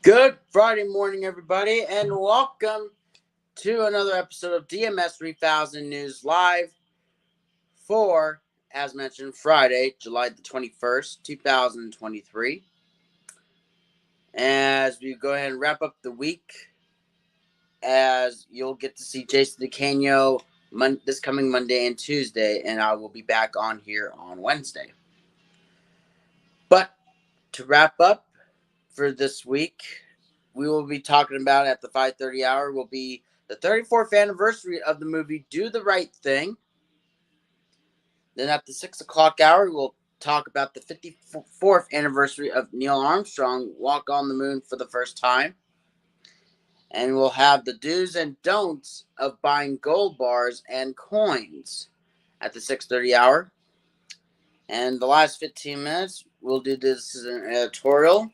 Good Friday morning, everybody, and welcome to another episode of DMS 3000 News Live for, as mentioned, Friday, July the 21st, 2023. As we go ahead and wrap up the week, as you'll get to see Jason DeCanio this coming Monday and Tuesday, and I will be back on here on Wednesday. But to wrap up for this week, we will be talking about at the 5:30 hour will be the 34th anniversary of the movie Do the Right Thing. Then at the 6 o'clock hour, we'll talk about the 54th anniversary of Neil Armstrong walk on the moon for the first time. And we'll have the do's and don'ts of buying gold bars and coins at the 6:30 hour. And the last 15 minutes, we'll do this as an editorial.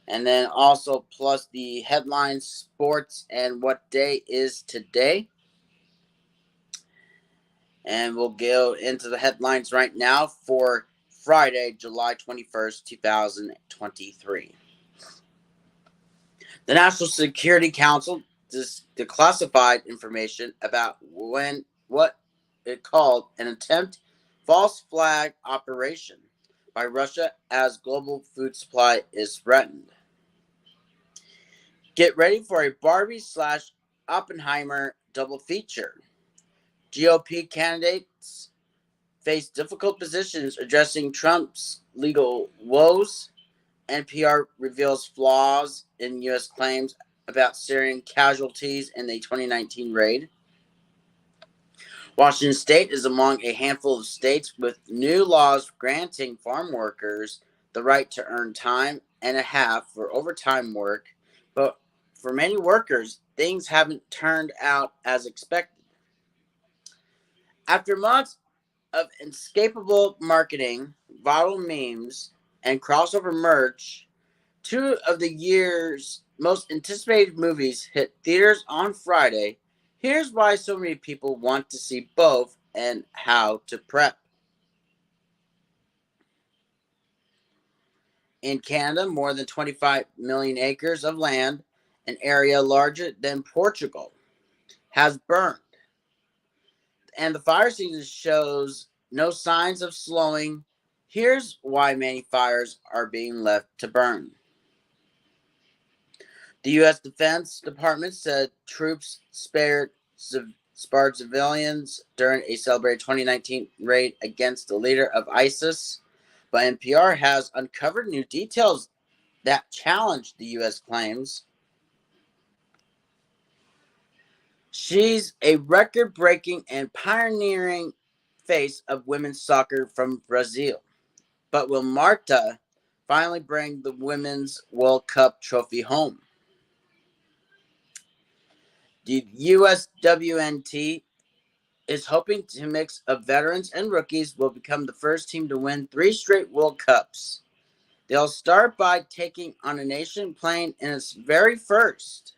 And then also plus the headlines, sports, and what day is today. And we'll go into the headlines right now for Friday, July 21st, 2023. The National Security Council declassified information about what it called an attempt false flag operation by Russia as global food supply is threatened. Get ready for a Barbie / Oppenheimer double feature. GOP candidates face difficult positions addressing Trump's legal woes. NPR reveals flaws in U.S. claims about Syrian casualties in the 2019 raid. Washington State is among a handful of states with new laws granting farm workers the right to earn time and a half for overtime work, but for many workers, things haven't turned out as expected. After months of inescapable marketing, viral memes, and crossover merch, two of the year's most anticipated movies hit theaters on Friday. Here's why so many people want to see both and how to prep. In Canada, more than 25 million acres of land, an area larger than Portugal, has burned. And the fire season shows no signs of slowing. Here's why many fires are being left to burn. The U.S. Defense Department said troops spared civilians during a celebrated 2019 raid against the leader of ISIS, but NPR has uncovered new details that challenge the U.S. claims. She's a record-breaking and pioneering face of women's soccer from Brazil. But will Marta finally bring the Women's World Cup trophy home? The USWNT is hoping a mix of veterans and rookies will become the first team to win 3 straight World Cups. They'll start by taking on a nation playing in its very first.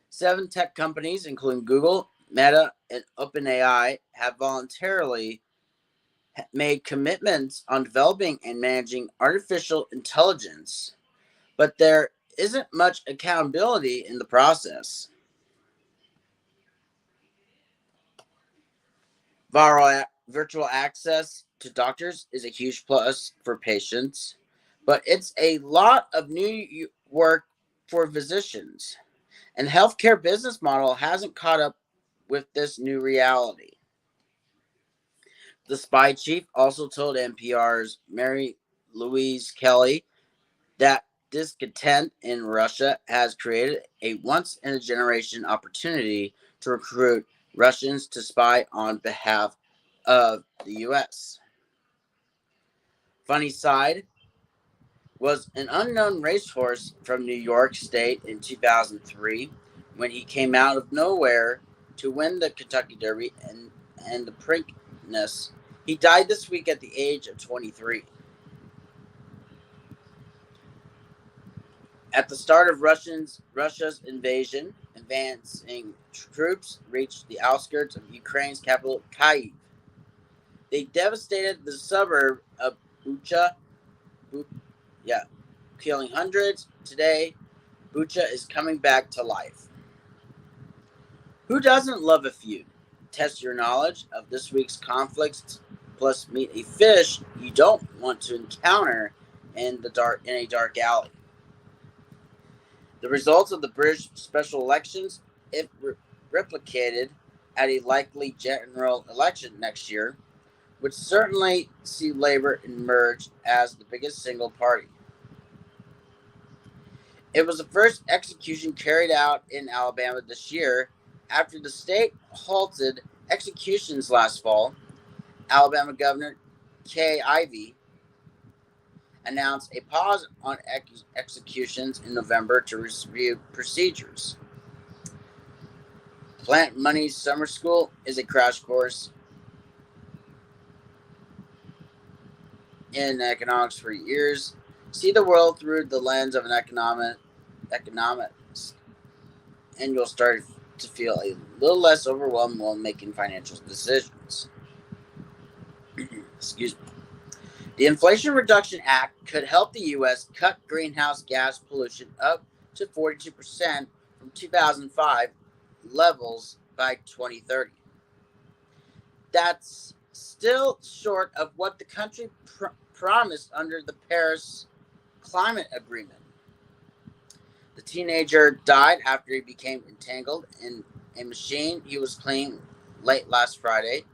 7 tech companies, including Google, Meta, and OpenAI, have voluntarily made commitments on developing and managing artificial intelligence, but there isn't much accountability in the process. Virtual access to doctors is a huge plus for patients, but it's a lot of new work for physicians, and healthcare business model hasn't caught up with this new reality. The spy chief also told NPR's Mary Louise Kelly that discontent in Russia has created a once-in-a-generation opportunity to recruit Russians to spy on behalf of the U.S. Funny side was an unknown racehorse from New York State in 2003 when he came out of nowhere to win the Kentucky Derby and the Preakness. He died this week at the age of 23. At the start of Russia's invasion, advancing troops reached the outskirts of Ukraine's capital, Kyiv. They devastated the suburb of Bucha, killing hundreds. Today, Bucha is coming back to life. Who doesn't love a feud? Test your knowledge of this week's conflicts, plus meet a fish you don't want to encounter in a dark alley. The results of the British special elections, if replicated at a likely general election next year, would certainly see Labour emerge as the biggest single party. It was the first execution carried out in Alabama this year after the state halted executions last fall. Alabama Governor Kay Ivey announced a pause on executions in November to review procedures. Plant Money Summer School is a crash course in economics for years. See the world through the lens of an economist, and you'll start to feel a little less overwhelmed while making financial decisions. Excuse me. The Inflation Reduction Act could help the U.S. cut greenhouse gas pollution up to 42% from 2005 levels by 2030. That's still short of what the country promised under the Paris Climate Agreement. The teenager died after he became entangled in a machine he was cleaning late last Friday.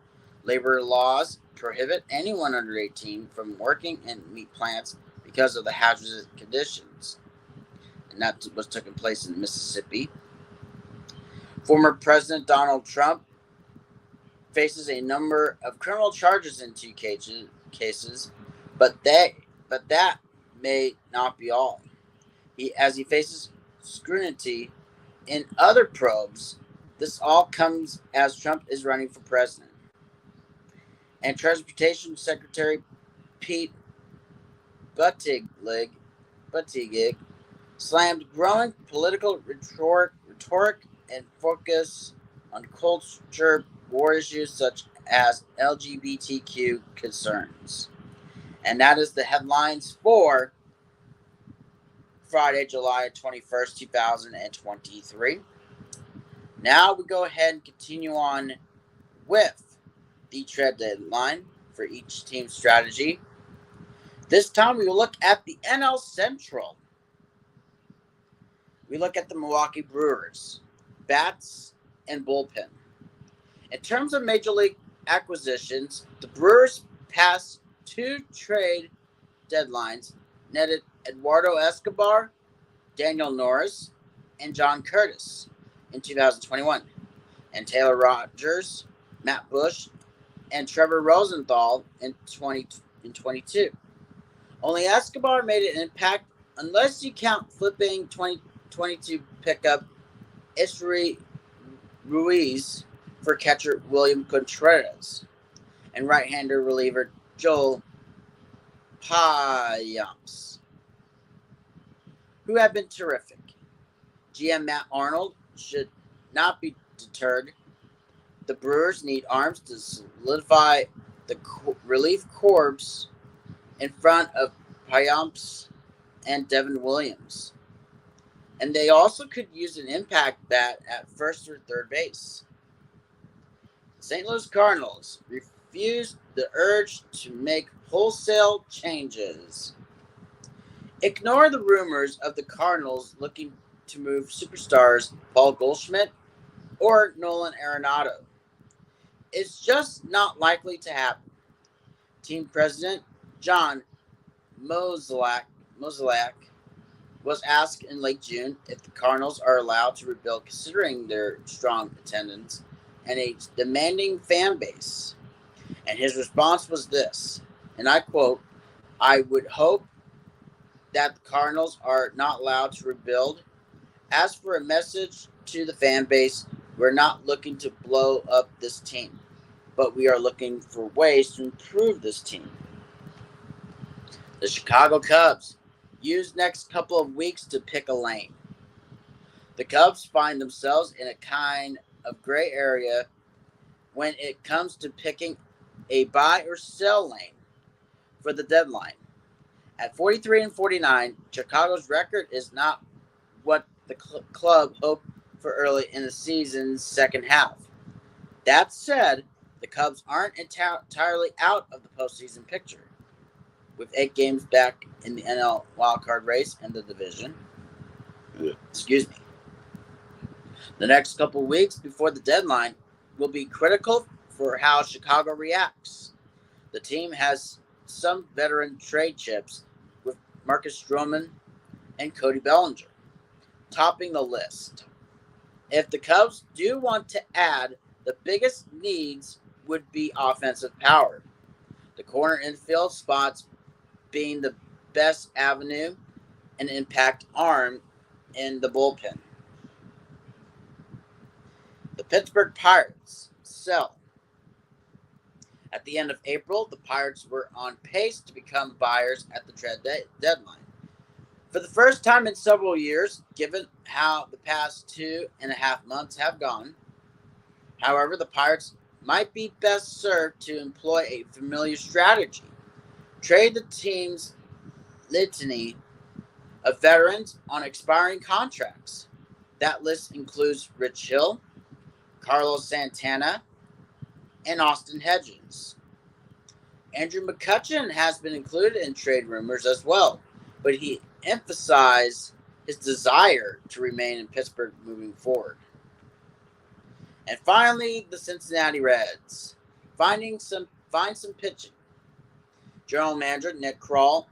Labor laws prohibit anyone under 18 from working in meat plants because of the hazardous conditions. And that was taking place in Mississippi. Former President Donald Trump faces a number of criminal charges in two cases, but that may not be all. As he faces scrutiny in other probes, this all comes as Trump is running for president. And Transportation Secretary Pete Buttigieg slammed growing political rhetoric and focus on culture war issues such as LGBTQ concerns. And that is the headlines for Friday, July 21st, 2023. Now we go ahead and continue on with the trade deadline for each team's strategy. This time we will look at the NL Central. We look at the Milwaukee Brewers, bats, and bullpen. In terms of Major League acquisitions, the Brewers past two trade deadlines netted Eduardo Escobar, Daniel Norris, and John Curtis in 2021, and Taylor Rogers, Matt Bush, and Trevor Rosenthal in 2022. Only Escobar made an impact unless you count flipping 2022 pickup Esteury Ruiz for catcher William Contreras and right-hander reliever Joel Payamps, who have been terrific. GM Matt Arnold should not be deterred. The Brewers need arms to solidify the relief corps in front of Payamps and Devin Williams. And they also could use an impact bat at first or third base. St. Louis Cardinals refused the urge to make wholesale changes. Ignore the rumors of the Cardinals looking to move superstars Paul Goldschmidt or Nolan Arenado. It's just not likely to happen. Team president John Mozeliak was asked in late June if the Cardinals are allowed to rebuild considering their strong attendance and a demanding fan base. And his response was this, and I quote, "I would hope that the Cardinals are not allowed to rebuild. As for a message to the fan base, we're not looking to blow up this team, but we are looking for ways to improve this team." The Chicago Cubs use next couple of weeks to pick a lane. The Cubs find themselves in a kind of gray area when it comes to picking a buy or sell lane for the deadline. At 43 and 49, Chicago's record is not what the club hoped for early in the season's second half. That said, the Cubs aren't entirely out of the postseason picture. With 8 games back in the NL wildcard race and the division. Excuse me. The next couple weeks before the deadline will be critical for how Chicago reacts. The team has some veteran trade chips with Marcus Stroman and Cody Bellinger topping the list. If the Cubs do want to add, the biggest needs would be offensive power. The corner infield spots being the best avenue and impact arm in the bullpen. The Pittsburgh Pirates sell. At the end of April, the Pirates were on pace to become buyers at the trade deadline. For the first time in several years, given how the past 2.5 months have gone, however, the Pirates might be best served to employ a familiar strategy. Trade the team's litany of veterans on expiring contracts. That list includes Rich Hill, Carlos Santana, and Austin Hedges. Andrew McCutchen has been included in trade rumors as well, but he emphasized his desire to remain in Pittsburgh moving forward. And finally, the Cincinnati Reds. Find some pitching. General manager Nick Krall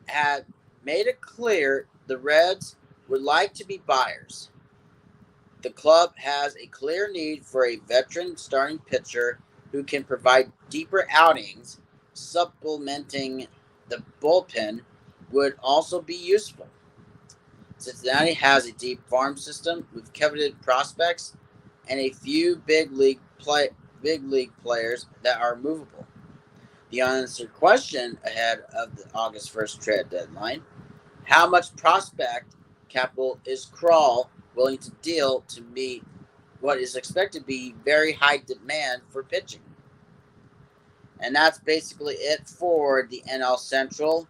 had made it clear the Reds would like to be buyers. The club has a clear need for a veteran starting pitcher who can provide deeper outings. Supplementing the bullpen would also be useful. Cincinnati has a deep farm system with coveted prospects and a few big league players that are movable. The unanswered question ahead of the August 1st trade deadline: how much prospect capital is Krall willing to deal to meet what is expected to be very high demand for pitching? And that's basically it for the NL Central.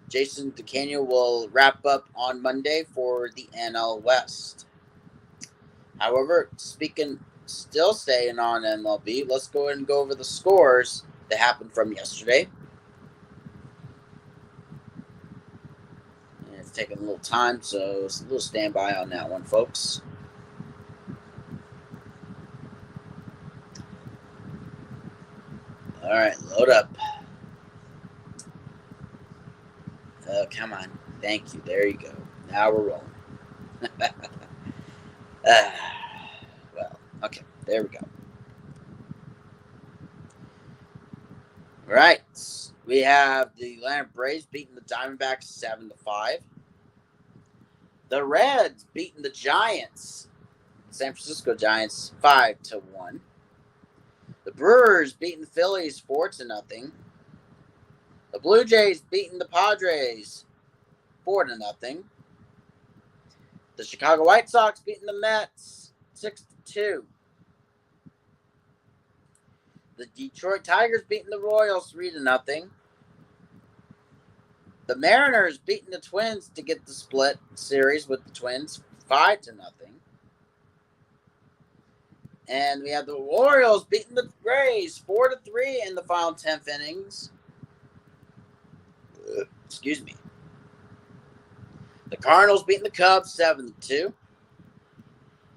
Jason DeCanio will wrap up on Monday for the NL West. However, still staying on MLB, let's go ahead and go over the scores that happened from yesterday. And it's taking a little time, so it's a little standby on that one, folks. All right, load up. Oh, come on. Thank you. There you go. Now we're rolling. Well, okay. There we go. All right. We have the Atlanta Braves beating the Diamondbacks 7-5. The Reds beating the Giants, San Francisco Giants, 5-1. The Brewers beating the Phillies 4-0. The Blue Jays beating the Padres 4-0. The Chicago White Sox beating the Mets 6-2. The Detroit Tigers beating the Royals 3-0. The Mariners beating the Twins to get the split series with the Twins 5-0. And we have the Orioles beating the Rays 4-3 in the final 10th innings. Excuse me. The Cardinals beating the Cubs 7-2.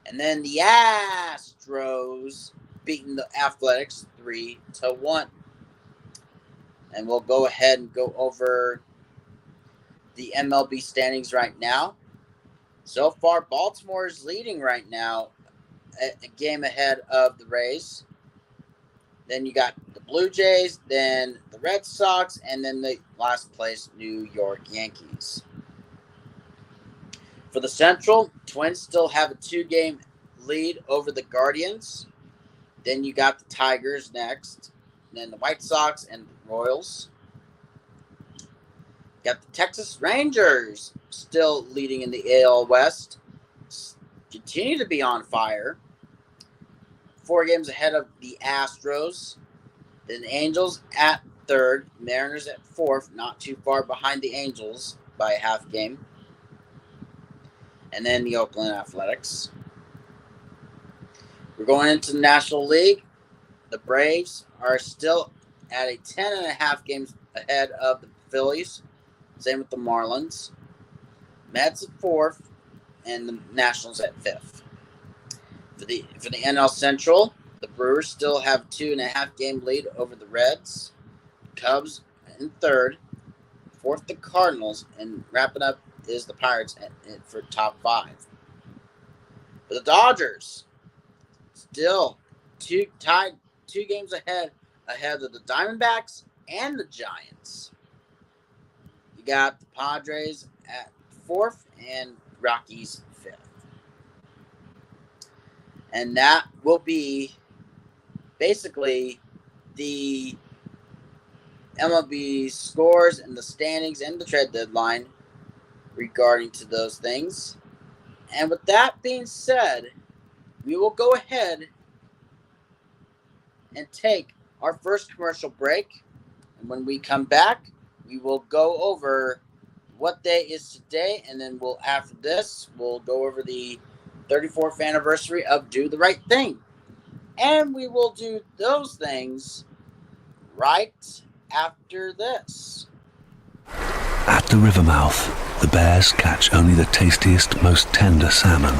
And then the Astros beating the Athletics 3-1. And we'll go ahead and go over the MLB standings right now. So far, Baltimore is leading right now, a game ahead of the Rays. Then you got the Blue Jays, then the Red Sox, and then the last place New York Yankees. For the Central, Twins still have a 2-game lead over the Guardians. Then you got the Tigers next. Then the White Sox and the Royals. Got the Texas Rangers still leading in the AL West. Continue to be on fire. 4 games ahead of the Astros. Then the Angels at third, Mariners at fourth, not too far behind the Angels by a half game. And then the Oakland Athletics. We're going into the National League. The Braves are still at a 10.5 games ahead of the Phillies. Same with the Marlins. Mets at fourth, and the Nationals at fifth. For the NL Central, the Brewers still have 2.5 game lead over the Reds. Cubs in third. Fourth, the Cardinals, and wrapping up is the Pirates for top 5. But the Dodgers still two games ahead of the Diamondbacks and the Giants. You got the Padres at fourth and Rockies fifth. And that will be basically the MLB scores and the standings and the trade deadline regarding to those things. And with that being said, we will go ahead and take our first commercial break. And when we come back, we will go over what day is today, and then after this, we'll go over the 34th anniversary of Do the Right Thing. And we will do those things right after this. At the river mouth, the bears catch only the tastiest, most tender salmon,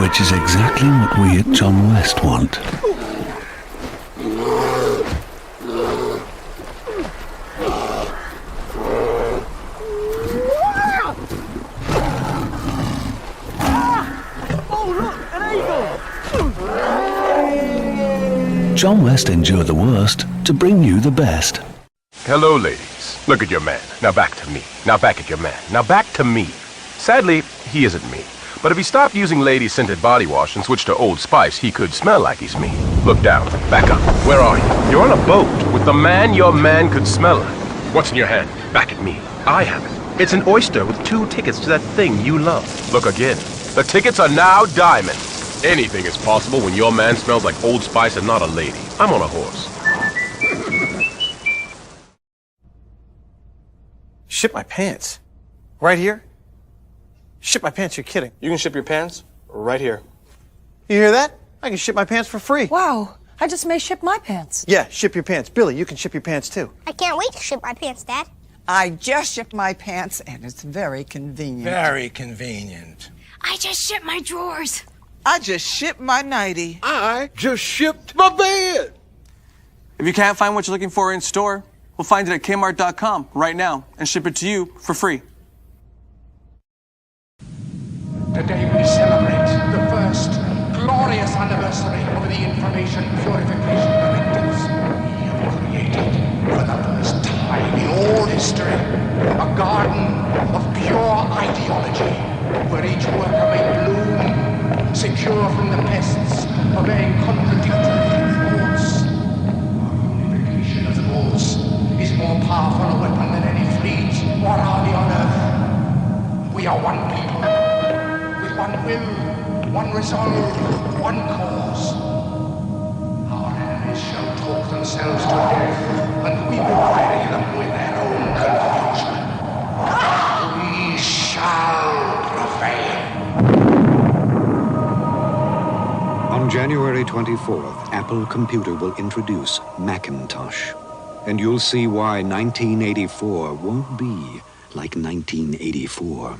which is exactly what we at John West want. John West endured the worst to bring you the best. Hello, ladies. Look at your man. Now back to me. Now back at your man. Now back to me. Sadly, he isn't me. But if he stopped using lady-scented body wash and switched to Old Spice, he could smell like he's me. Look down. Back up. Where are you? You're on a boat with the man your man could smell like. What's in your hand? Back at me. I have it. It's an oyster with 2 tickets to that thing you love. Look again. The tickets are now diamonds. Anything is possible when your man smells like Old Spice and not a lady. I'm on a horse. Ship my pants? Right here? Ship my pants, you're kidding. You can ship your pants right here. You hear that? I can ship my pants for free. Wow, I just may ship my pants. Yeah, ship your pants. Billy, you can ship your pants too. I can't wait to ship my pants, Dad. I just shipped my pants, and it's very convenient. Very convenient. I just shipped my drawers. I just shipped my nightie. I just shipped my bed. If you can't find what you're looking for in store, we'll find it at Kmart.com right now and ship it to you for free. Today we celebrate the first glorious anniversary of the Information Purification Directives. We have created, for the first time in all history, a garden of pure ideology, where each worker may bloom, secure from the pests of a contradictory thoughts. Our unification of thoughts is more powerful a weapon than any fleet or army on earth. We are one people, with one will, one resolve, one cause. Our enemies shall talk themselves to death, and we will bury them with their own confusion. We shall prevail. On January 24th, Apple Computer will introduce Macintosh. And you'll see why 1984 won't be like 1984.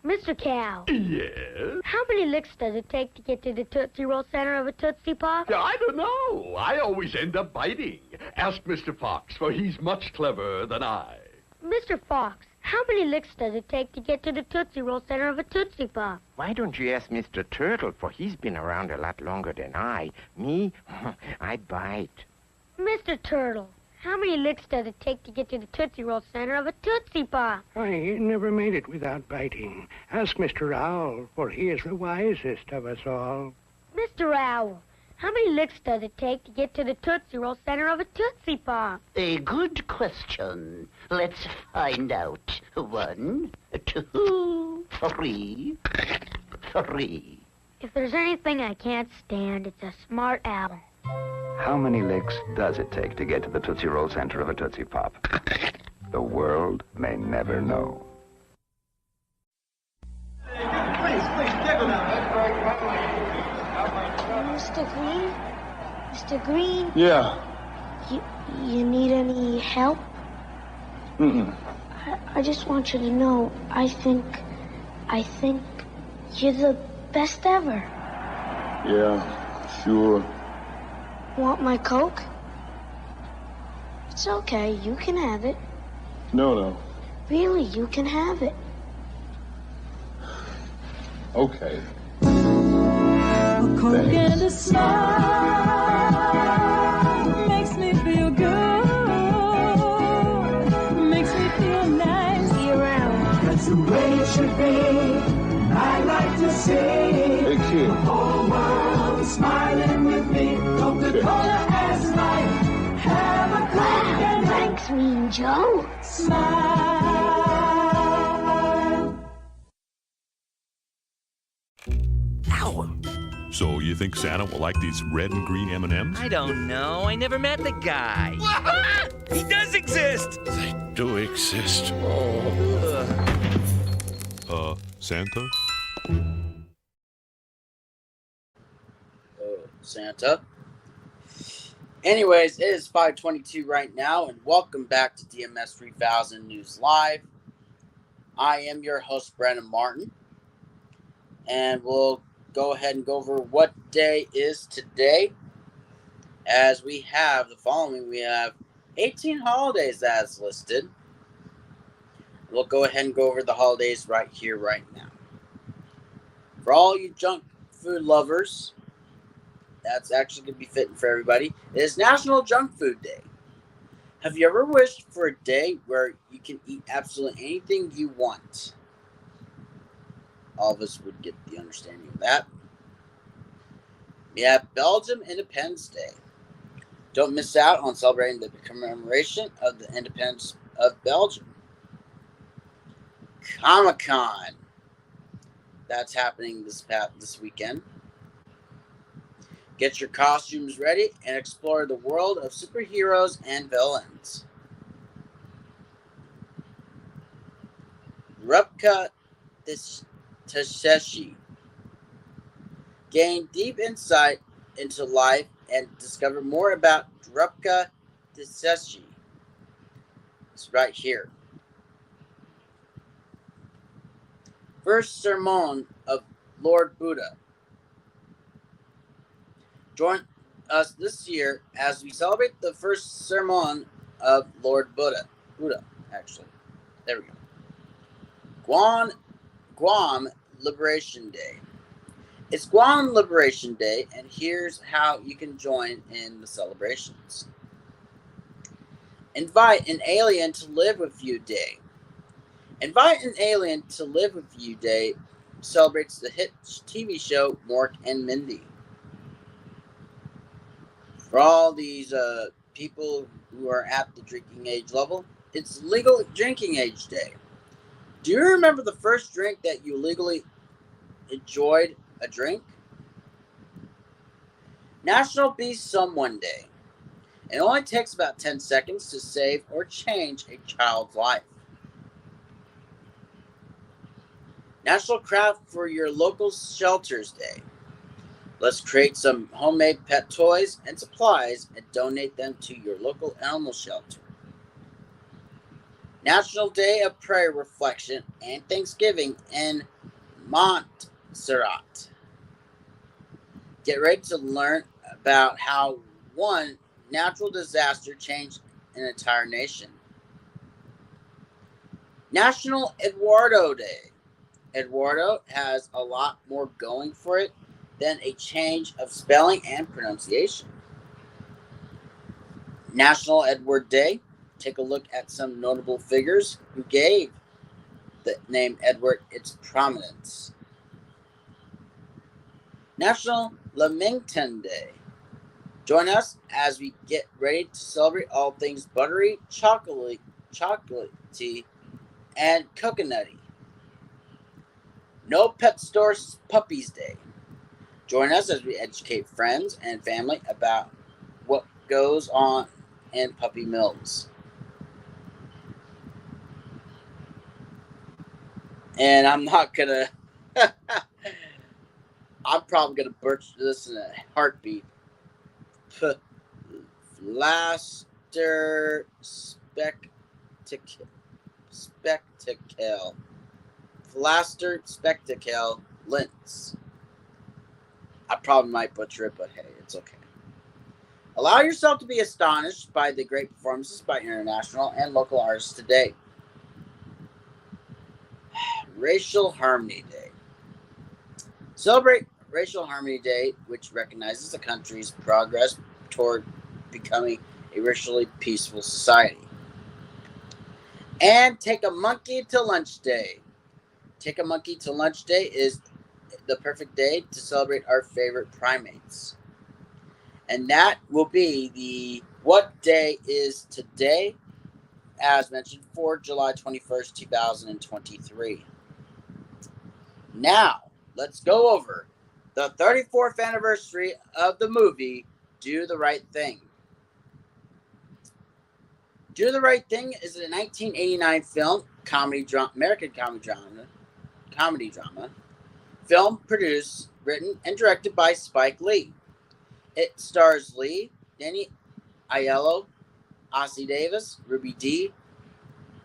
Mr. Cow. Yes? How many licks does it take to get to the Tootsie Roll center of a Tootsie Pop? I don't know. I always end up biting. Ask Mr. Fox, for he's much cleverer than I. Mr. Fox, how many licks does it take to get to the Tootsie Roll center of a Tootsie Pop? Why don't you ask Mr. Turtle, for he's been around a lot longer than I. Me, I bite. Mr. Turtle, how many licks does it take to get to the Tootsie Roll center of a Tootsie Pop? I never made it without biting. Ask Mr. Owl, for he is the wisest of us all. Mr. Owl, how many licks does it take to get to the Tootsie Roll center of a Tootsie Pop? A good question. Let's find out. 1, 2, 3. If there's anything I can't stand, it's a smart owl. How many licks does it take to get to the Tootsie Roll center of a Tootsie Pop? The world may never know. Mr. Green? Mr. Green? Yeah. You need any help? Mm-mm. I just want you to know, I think you're the best ever. Yeah, sure. Want my Coke? It's okay, you can have it. No. Really, you can have it. Okay. A Coke and a smile makes me feel good. Makes me feel nice. Be around. That's the way it should be. I like to see Hey, kid. the whole world is smiling with me. Coca-Cola as life. Have a Coke and Thanks, Mean Joe. smile. So you think Santa will like these red and green M&Ms? I don't know. I never met the guy. He does exist. They do exist. Santa? Oh, Santa. Anyways, it is 5:22 right now, and welcome back to DMS 3000 News Live. I am your host, Brandon Martin, and we'll go ahead and go over what day is today. As we have the following, we have 18 holidays as listed. We'll go ahead and go over the holidays right here, right now. For all you junk food lovers, that's actually going to be fitting for everybody. It is National Junk Food Day. Have you ever wished for a day where you can eat absolutely anything you want? All of us would get the understanding of that. We have Belgium Independence Day. Don't miss out on celebrating the commemoration of the independence of Belgium. Comic-Con. That's happening this weekend. Get your costumes ready and explore the world of superheroes and villains. Rupka Tasheshi. Gain deep insight into life and discover more about Rupka Tasheshi. It's right here. First Sermon of Lord Buddha. Join us this year as we celebrate the first sermon of Lord Buddha. Actually. There we go. Guam Liberation Day. It's Guam Liberation Day, and here's how you can join in the celebrations. Invite an Alien to Live with You Day. Invite an Alien to Live with You Day celebrates the hit TV show Mork and Mindy. For all these people who are at the drinking age level, it's Legal Drinking Age Day. Do you remember the first drink that you legally enjoyed a drink? National Be Someone Day. It only takes about 10 seconds to save or change a child's life. National Craft for Your Local Shelters Day. Let's create some homemade pet toys and supplies and donate them to your local animal shelter. National Day of Prayer Reflection and Thanksgiving in Montserrat. Get ready to learn about how one natural disaster changed an entire nation. National Eduardo Day. Eduardo has a lot more going for it than a change of spelling and pronunciation. National Edward Day. Take a look at some notable figures who gave the name Edward its prominence. National Lamington Day. Join us as we get ready to celebrate all things buttery, chocolatey, and coconutty. No Pet Store Puppies Day. Join us as we educate friends and family about what goes on in Puppy Mills. And I'm not gonna. I'm probably gonna butcher this in a heartbeat. Flaster spectacle. Flaster spectacle lens. I probably might butcher it, but hey, it's okay. Allow yourself to be astonished by the great performances by international and local artists today. Racial Harmony Day. Celebrate Racial Harmony Day, which recognizes the country's progress toward becoming a racially peaceful society. And Take a Monkey to Lunch Day. Take a Monkey to Lunch Day is the perfect day to celebrate our favorite primates. And that will be the What Day Is Today, as mentioned, for July 21st, 2023. Now, let's go over the 34th anniversary of the movie Do the Right Thing. Do the Right Thing is a 1989 film, American comedy drama, film produced, written, and directed by Spike Lee. It stars Lee, Danny Aiello, Ossie Davis, Ruby Dee,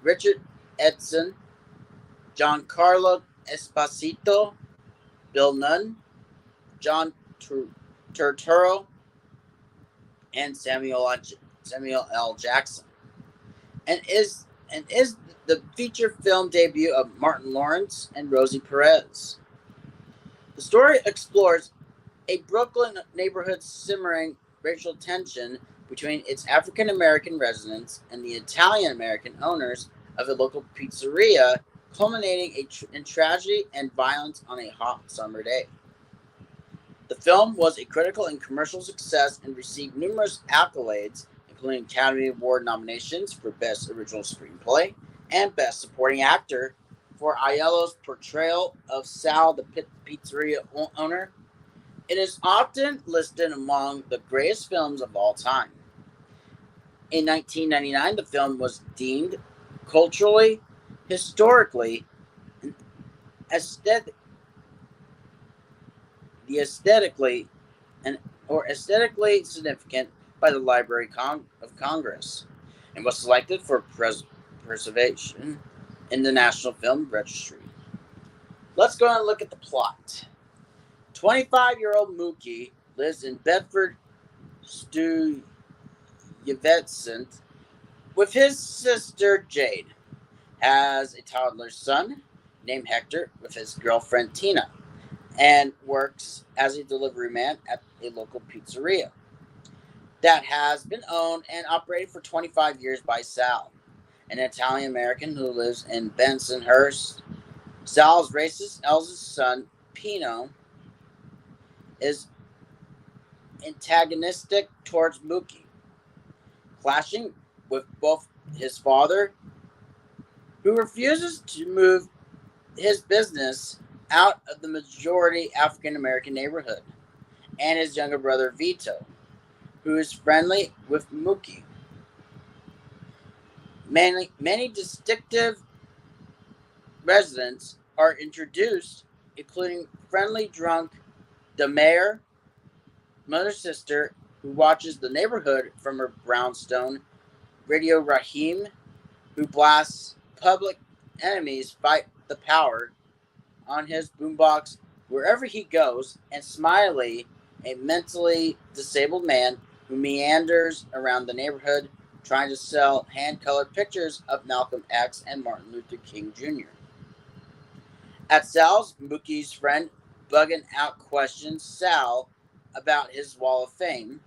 Richard Edson, Giancarlo Esposito, Bill Nunn, John Turturro, and Samuel L. Jackson, and is the feature film debut of Martin Lawrence and Rosie Perez. The story explores a Brooklyn neighborhood simmering racial tension between its African-American residents and the Italian-American owners of a local pizzeria, culminating in tragedy and violence on a hot summer day. The film was a critical and commercial success and received numerous accolades, including Academy Award nominations for Best Original Screenplay and Best Supporting Actor for Aiello's portrayal of Sal, the pizzeria owner. It is often listed among the greatest films of all time. In 1999, the film was deemed culturally, historically, and aesthetically significant by the Library of Congress, and was selected for preservation in the National Film Registry. Let's go and look at the plot. 25-year-old Mookie lives in Bedford Stuyvesant with his sister Jade, has a toddler son named Hector with his girlfriend Tina, and works as a delivery man at a local pizzeria that has been owned and operated for 25 years by Sal, an Italian-American who lives in Bensonhurst. Sal's racist eldest son, Pino, is antagonistic towards Mookie, clashing with both his father, who refuses to move his business out of the majority African-American neighborhood, and his younger brother, Vito, who is friendly with Mookie. Many distinctive residents are introduced, including friendly drunk the mayor, mother sister, who watches the neighborhood from her brownstone radio, Raheem, who blasts Public Enemy's Fight the Power on his boombox wherever he goes, and Smiley, a mentally disabled man who meanders around the neighborhood trying to sell hand-colored pictures of Malcolm X and Martin Luther King Jr. At Sal's, Mookie's friend bugging out questions Sal about his Wall of Fame,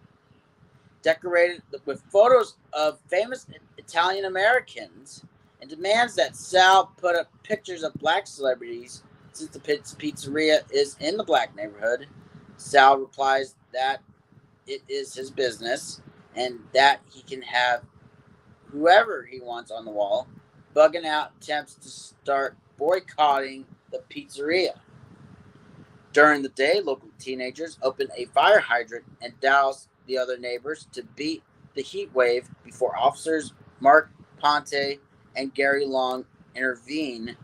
decorated with photos of famous Italian Americans, and demands that Sal put up pictures of black celebrities since the pizzeria is in the black neighborhood. Sal replies that it is his business and that he can have whoever he wants on the wall. Bugging out attempts to start boycotting the pizzeria. During the day, local teenagers open a fire hydrant and douse the other neighbors to beat the heat wave before officers Mark Ponte and Gary Long intervene.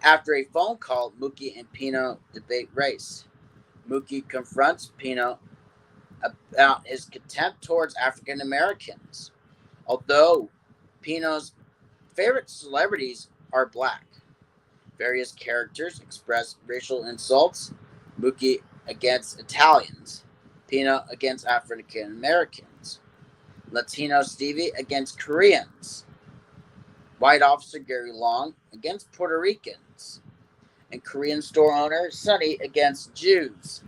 After a phone call, Mookie and Pino debate race. Mookie confronts Pino about his contempt towards African Americans. Although Pino's favorite celebrities are black, various characters express racial insults. Mookie against Italians, Pino against African Americans, Latino Stevie against Koreans, white officer Gary Long against Puerto Ricans, and Korean store owner Sonny against Jews.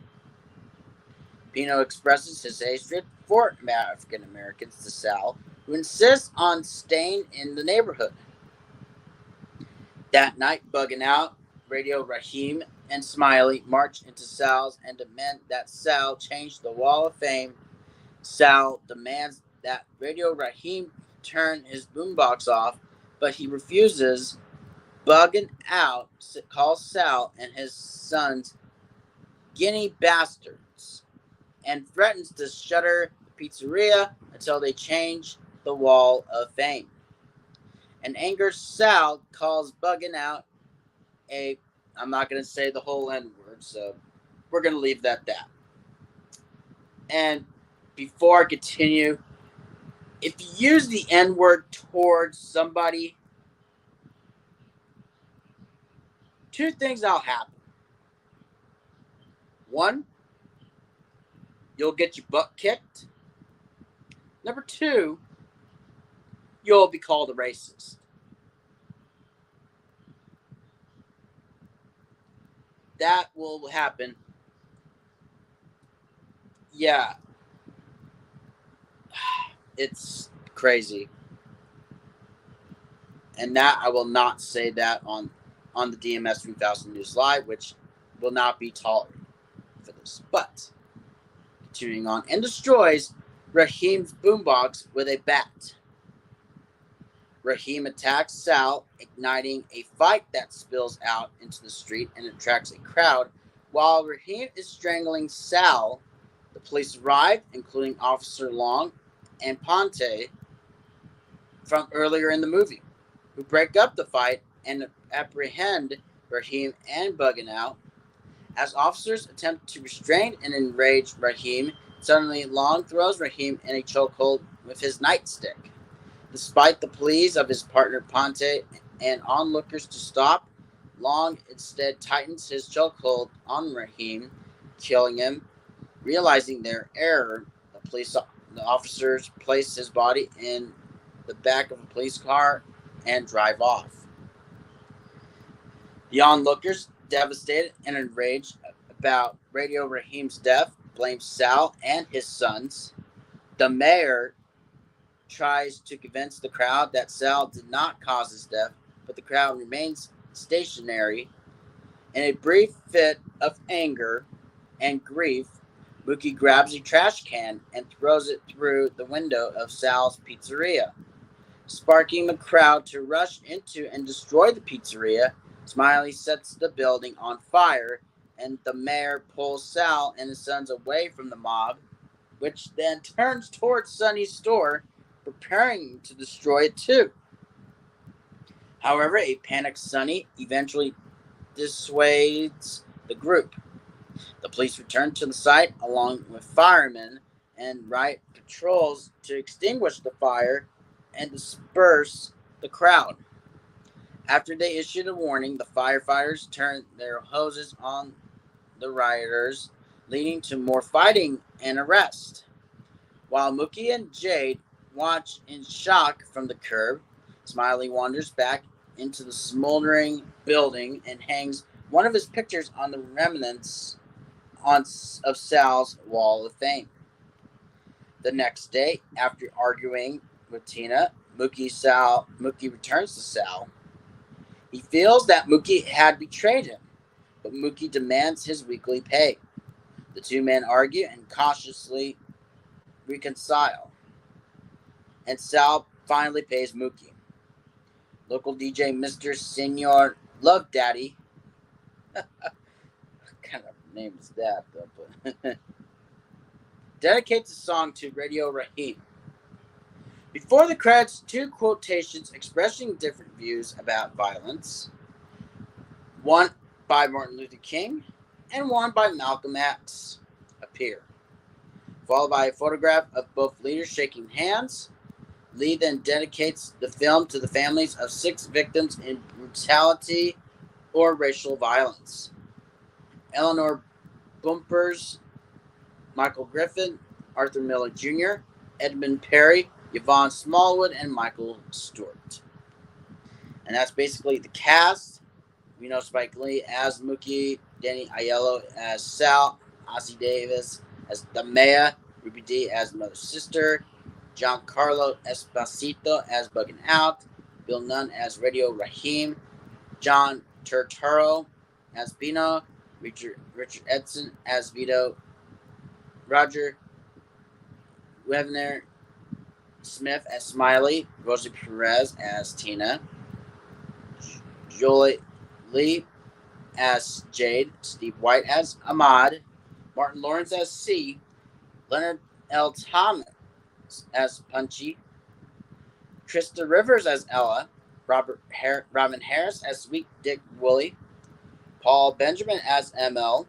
Pino expresses his hatred for African Americans to Sal, who insists on staying in the neighborhood. That night, Bugging Out, Radio Raheem, and Smiley march into Sal's and demand that Sal change the Wall of Fame. Sal demands that Radio Raheem turn his boombox off, but he refuses. Bugging Out calls Sal and his sons guinea bastards and threatens to shutter the pizzeria until they change the Wall of Fame. An angry Sal calls Bugging Out I'm not going to say the whole N-word, so we're going to leave that at that. And before I continue, if you use the N-word towards somebody, two things will happen. One, you'll get your butt kicked. Number two, you'll be called a racist. That will happen. Yeah. It's crazy. And that I will not say that on the DMS 3000 News Live, which will not be tolerated for this. But continuing on, and destroys Raheem's boombox with a bat. Raheem attacks Sal, igniting a fight that spills out into the street and attracts a crowd. While Raheem is strangling Sal, the police arrive, including Officer Long and Ponte from earlier in the movie, who break up the fight and apprehend Raheem and Bugging Out. As officers attempt to restrain and enrage Raheem, suddenly Long throws Raheem in a chokehold with his nightstick. Despite the pleas of his partner Ponte and onlookers to stop, Long instead tightens his chokehold on Raheem, killing him. Realizing their error, the officers place his body in the back of a police car and drive off. The onlookers, devastated and enraged about Radio Raheem's death, blame Sal and his sons. The mayor tries to convince the crowd that Sal did not cause his death, but the crowd remains stationary. In a brief fit of anger and grief, Mookie grabs a trash can and throws it through the window of Sal's pizzeria, sparking the crowd to rush into and destroy the pizzeria. Smiley sets the building on fire, and the mayor pulls Sal and his sons away from the mob, which then turns towards Sonny's store, preparing to destroy it too. However, a panicked Sonny eventually dissuades the group. The police return to the site along with firemen and riot patrols to extinguish the fire and disperse the crowd. After they issued a warning, the firefighters turned their hoses on the rioters, leading to more fighting and arrest. While Mookie and Jade watch in shock from the curb, Smiley wanders back into the smoldering building and hangs one of his pictures on the remnants of Sal's Wall of Fame. The next day, after arguing with Tina, Mookie returns to Sal. He feels that Mookie had betrayed him, but Mookie demands his weekly pay. The two men argue and cautiously reconcile, and Sal finally pays Mookie. Local DJ Mr. Senor Love Daddy, kind of name is that, though. But dedicates the song to Radio Raheem. Before the credits, 2 quotations expressing different views about violence. One by Martin Luther King and one by Malcolm X appear, followed by a photograph of both leaders shaking hands. Lee then dedicates the film to the families of 6 victims in brutality or racial violence: Eleanor Bumpers, Michael Griffin, Arthur Miller Jr., Edmund Perry, Yvonne Smallwood, and Michael Stewart. And that's basically the cast. We know Spike Lee as Mookie, Danny Aiello as Sal, Ossie Davis as the mayor, Ruby Dee as Mother's Sister, Giancarlo Esposito as Bugging Out, Bill Nunn as Radio Raheem, John Turturro as Bino, Richard Edson as Vito, Roger Webner Smith as Smiley, Rosie Perez as Tina, Jolie Lee as Jade, Steve White as Ahmad, Martin Lawrence as C, Leonard L. Thomas as Punchy, Krista Rivers as Ella, Robin Harris as Sweet Dick Woolley, Paul Benjamin as ML,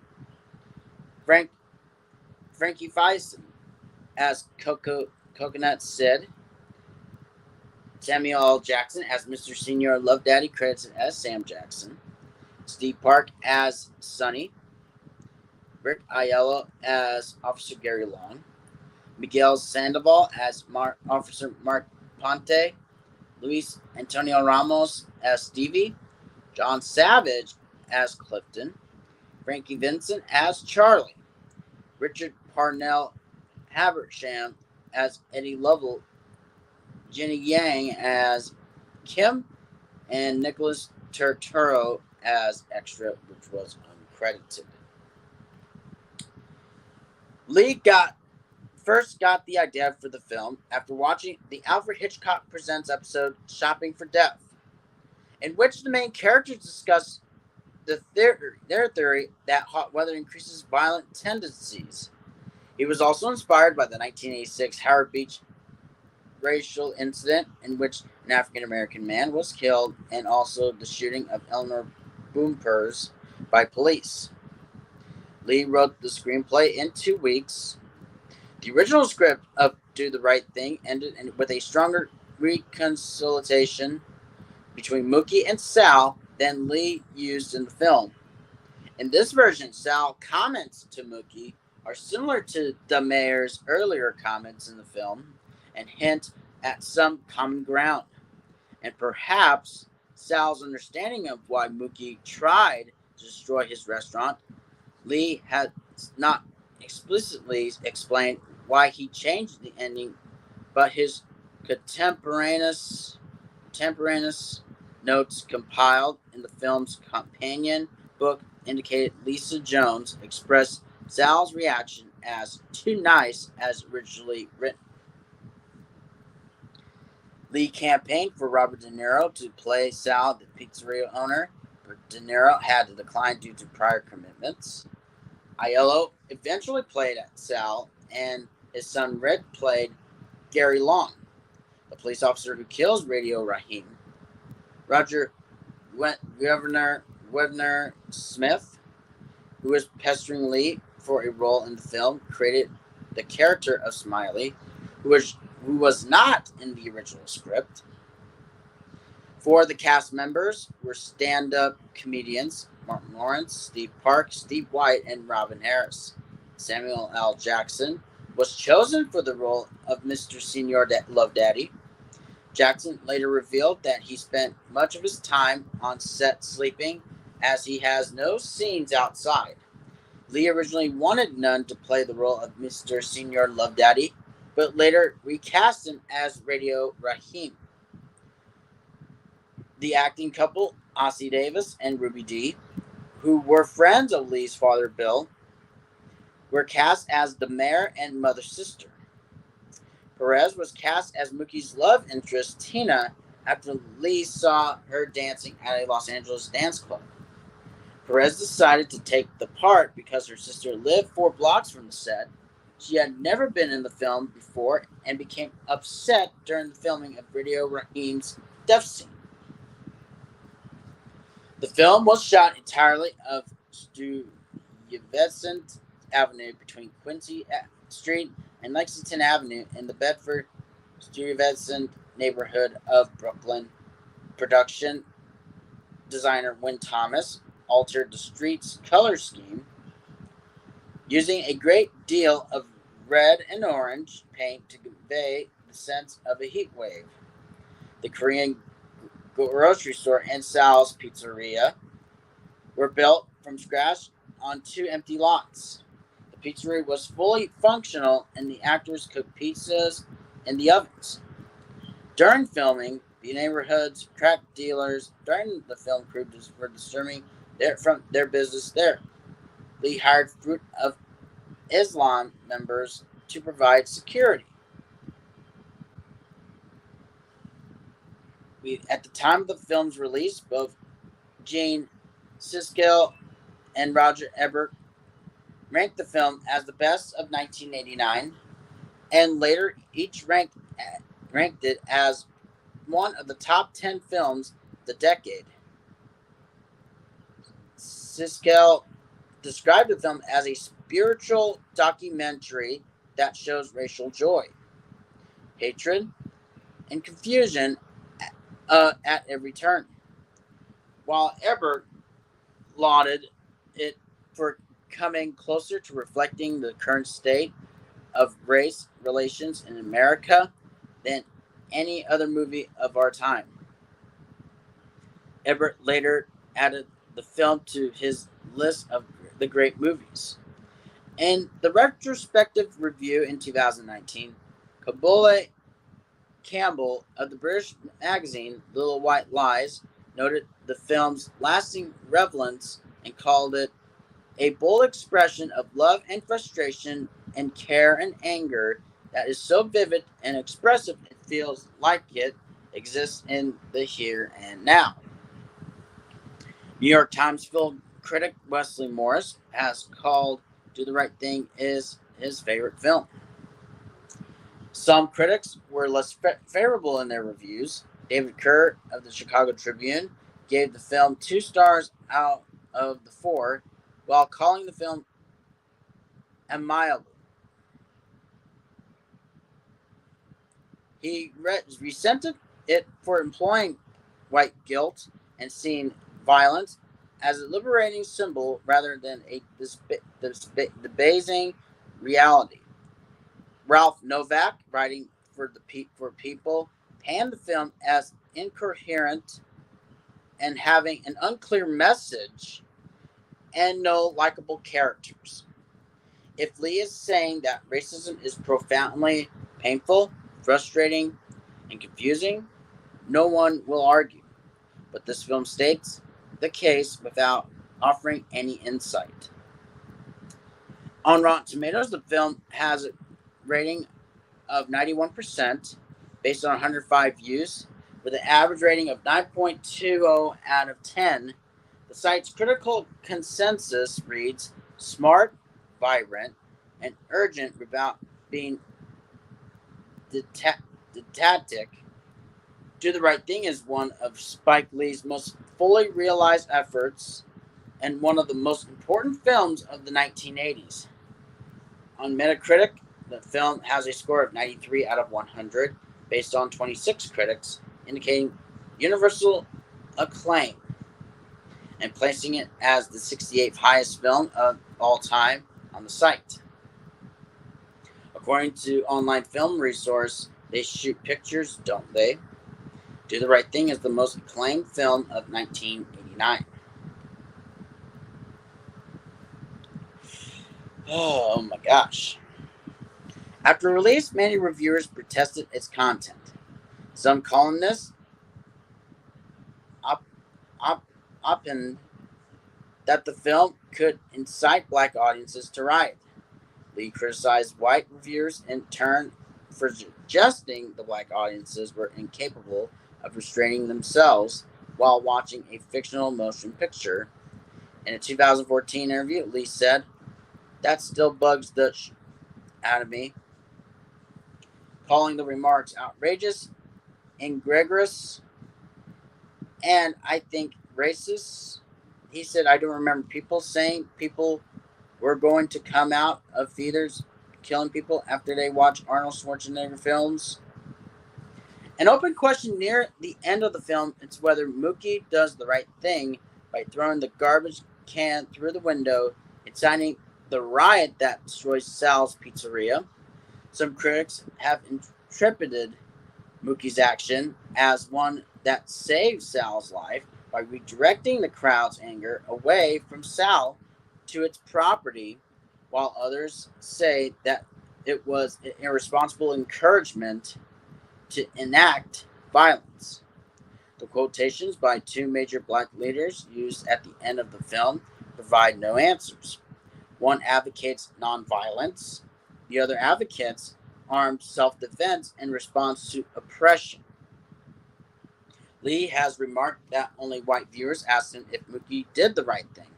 Frankie Faison as Coconut Sid, Samuel L. Jackson as Mr. Senior Love Daddy, credited as Sam Jackson, Steve Park as Sonny, Rick Aiello as Officer Gary Long, Miguel Sandoval as Officer Mark Ponte, Luis Antonio Ramos as Stevie, John Savage as Clifton, Frankie Vincent as Charlie, Richard Parnell Habersham as Eddie Lovell, Jenny Yang as Kim, and Nicholas Turturro as Extra, which was uncredited. Lee first got the idea for the film after watching the Alfred Hitchcock Presents episode Shopping for Death, in which the main characters discuss their theory that hot weather increases violent tendencies. He was also inspired by the 1986 Howard Beach racial incident in which an African-American man was killed, and also the shooting of Eleanor Bumpers by police. Lee wrote the screenplay in 2 weeks. The original script of Do the Right Thing ended with a stronger reconciliation between Mookie and Sal than Lee used in the film. In this version, Sal comments to Mookie are similar to the mayor's earlier comments in the film and hint at some common ground. And perhaps Sal's understanding of why Mookie tried to destroy his restaurant. Lee had not explicitly explained why he changed the ending, but his contemporaneous notes compiled in the film's companion book indicated Lisa Jones expressed Sal's reaction as too nice as originally written. Lee campaigned for Robert De Niro to play Sal, the pizzeria owner, but De Niro had to decline due to prior commitments. Aiello eventually played Sal, and his son Red played Gary Long, the police officer who kills Radio Raheem. Roger Webner Smith, who was pestering Lee for a role in the film, created the character of Smiley, who was not in the original script. 4 of the cast members were stand-up comedians: Martin Lawrence, Steve Park, Steve White, and Robin Harris. Samuel L. Jackson was chosen for the role of Mr. Senior Love Daddy. Jackson later revealed that he spent much of his time on set sleeping, as he has no scenes outside. Lee originally wanted Nunn to play the role of Mr. Senior Love Daddy, but later recast him as Radio Raheem. The acting couple, Ossie Davis and Ruby Dee, who were friends of Lee's father Bill, were cast as the mayor and mother's sister. Perez was cast as Mookie's love interest, Tina, after Lee saw her dancing at a Los Angeles dance club. Perez decided to take the part because her sister lived 4 blocks from the set. She had never been in the film before and became upset during the filming of Radio Raheem's death scene. The film was shot entirely of Stuyvesant Avenue between Quincy Street and Lexington Avenue in the Bedford-Stuyvesant neighborhood of Brooklyn. Production designer Wynn Thomas altered the street's color scheme using a great deal of red and orange paint to convey the sense of a heat wave. The Korean grocery store and Sal's Pizzeria were built from scratch on 2 empty lots. The pizzeria was fully functional and the actors cooked pizzas in the ovens. During filming, the neighborhood's crack dealers during the film crew were disturbing from their business there. Lee hired Fruit of Islam members to provide security. At the time of the film's release, both Gene Siskel and Roger Ebert ranked the film as the best of 1989, and later each ranked it as one of the top 10 films of the decade. Siskel described the film as a spiritual documentary that shows racial joy, hatred, and confusion at every turn, while Ebert lauded it for coming closer to reflecting the current state of race relations in America than any other movie of our time. Ebert later added the film to his list of the great movies. In the retrospective review in 2019, Kabule Campbell of the British magazine Little White Lies noted the film's lasting relevance and called it a bold expression of love and frustration and care and anger that is so vivid and expressive it feels like it exists in the here and now. New York Times film critic Wesley Morris has called Do the Right Thing is his favorite film. Some critics were less favorable in their reviews. David Kerr of the Chicago Tribune gave the film 2 stars out of the 4, while calling the film amiable. He resented it for employing white guilt and seeing violence as a liberating symbol rather than a debasing reality. Ralph Novak, writing for People, panned the film as incoherent and having an unclear message and no likable characters. If Lee is saying that racism is profoundly painful, frustrating, and confusing, no one will argue. But this film states the case without offering any insight. On Rotten Tomatoes, the film has a rating of 91% based on 105 views, with an average rating of 9.20 out of 10. The site's critical consensus reads smart, vibrant, and urgent without being didactic. Do the Right Thing is one of Spike Lee's most fully realized efforts and one of the most important films of the 1980s. On Metacritic, the film has a score of 93 out of 100 based on 26 critics, indicating universal acclaim and placing it as the 68th highest film of all time on the site. According to online film resource, They Shoot Pictures, Don't They? Do the Right Thing is the most acclaimed film of 1989. Oh my gosh. After release, many reviewers protested its content. Some columnists opined that the film could incite black audiences to riot. Lee criticized white reviewers in turn for suggesting the black audiences were incapable of restraining themselves while watching a fictional motion picture, In a 2014 interview, Lee said, "That still bugs the out of me," calling the remarks outrageous, egregious, and I think racist. He said, "I don't remember people saying people were going to come out of theaters killing people after they watch Arnold Schwarzenegger films." An open question near the end of the film is whether Mookie does the right thing by throwing the garbage can through the window, inciting the riot that destroys Sal's Pizzeria. Some critics have interpreted Mookie's action as one that saved Sal's life by redirecting the crowd's anger away from Sal to its property, while others say that it was an irresponsible encouragement to enact violence. The quotations by two major black leaders used at the end of the film provide no answers. One advocates nonviolence, the other advocates armed self-defense in response to oppression. Lee has remarked that only white viewers asked him if Mookie did the right thing.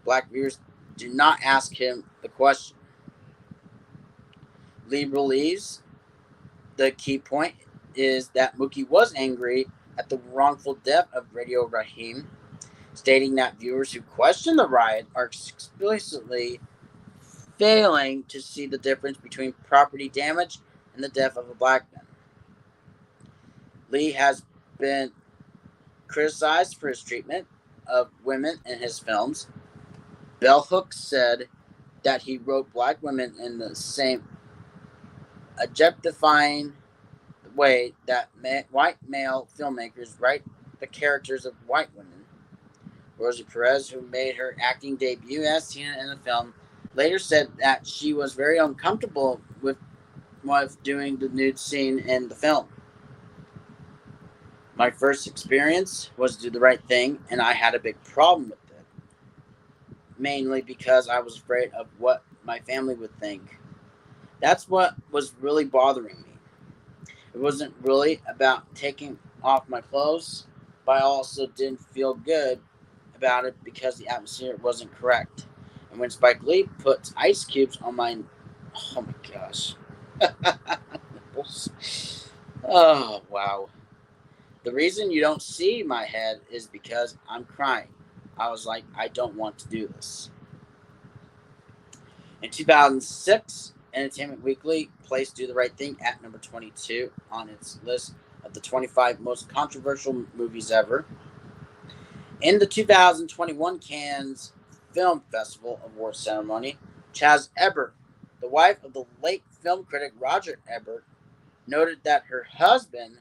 Black viewers do not ask him the question. Lee believes the key point is that Mookie was angry at the wrongful death of Radio Raheem, stating that viewers who question the riot are explicitly failing to see the difference between property damage and the death of a black man. Lee has been criticized for his treatment of women in his films. Bell Hooks said that he wrote black women in the same objectifying way that white male filmmakers write the characters of white women. Rosie Perez, who made her acting debut as Tina in the film, later said that she was very uncomfortable with doing the nude scene in the film. "My first experience was to do the right thing, and I had a big problem with it, mainly because I was afraid of what my family would think. That's what was really bothering me. It wasn't really about taking off my clothes, but I also didn't feel good about it because the atmosphere wasn't correct. And when Spike Lee puts ice cubes on my... Oh my gosh. Oh, wow. The reason you don't see my head is because I'm crying. I was like, I don't want to do this." In 2006, Entertainment Weekly placed Do the Right Thing at number 22 on its list of the 25 most controversial movies ever. In the 2021 Cannes Film Festival Award ceremony, Chaz Ebert, the wife of the late film critic Roger Ebert, noted that her husband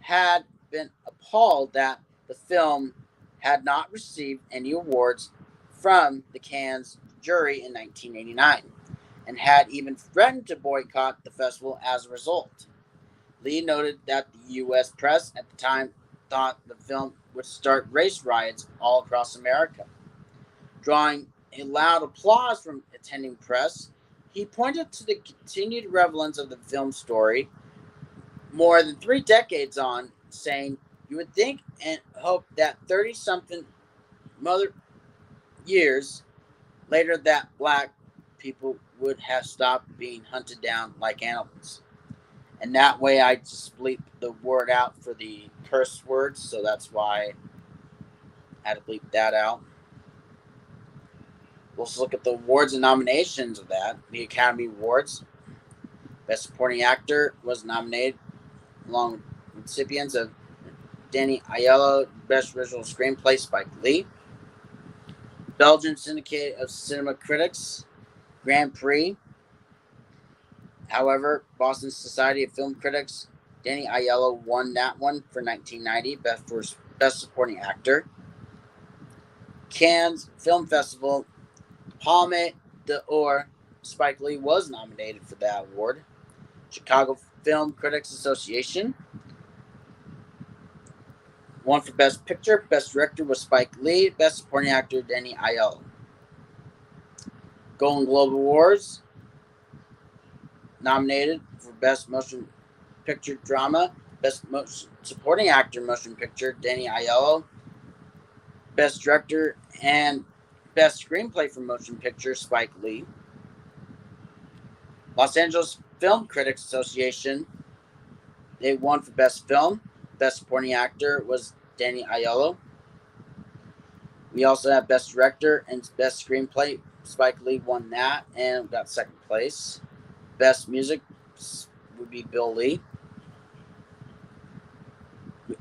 had been appalled that the film had not received any awards from the Cannes jury in 1989. And had even threatened to boycott the festival as a result. Lee noted that the U.S. press at the time thought the film would start race riots all across America. Drawing a loud applause from attending press, he pointed to the continued relevance of the film story more than 3 decades on, saying, "You would think and hope that 30-something years later that black people would have stopped being hunted down like animals." And that way I just bleep the word out for the curse words, so that's why I had to bleep that out. Let's look at the awards and nominations of that. The Academy Awards. Best Supporting Actor was nominated along with recipients of Danny Aiello, Best Original Screenplay, Spike Lee. Belgian Syndicate of Cinema Critics Grand Prix. However, Boston Society of Film Critics, Danny Aiello won that one for 1990, Best Supporting Actor. Cannes Film Festival, Palme d'Or, Spike Lee was nominated for that award. Chicago Film Critics Association won for Best Picture. Best Director was Spike Lee. Best Supporting Actor, Danny Aiello. Golden Globe Awards, nominated for Best Motion Picture Drama, Best Supporting Actor Motion Picture, Danny Aiello, Best Director and Best Screenplay for Motion Picture, Spike Lee. Los Angeles Film Critics Association, they won for Best Film. Best Supporting Actor was Danny Aiello. We also have Best Director and Best Screenplay. Spike Lee won that and got second place. Best Music would be Bill Lee.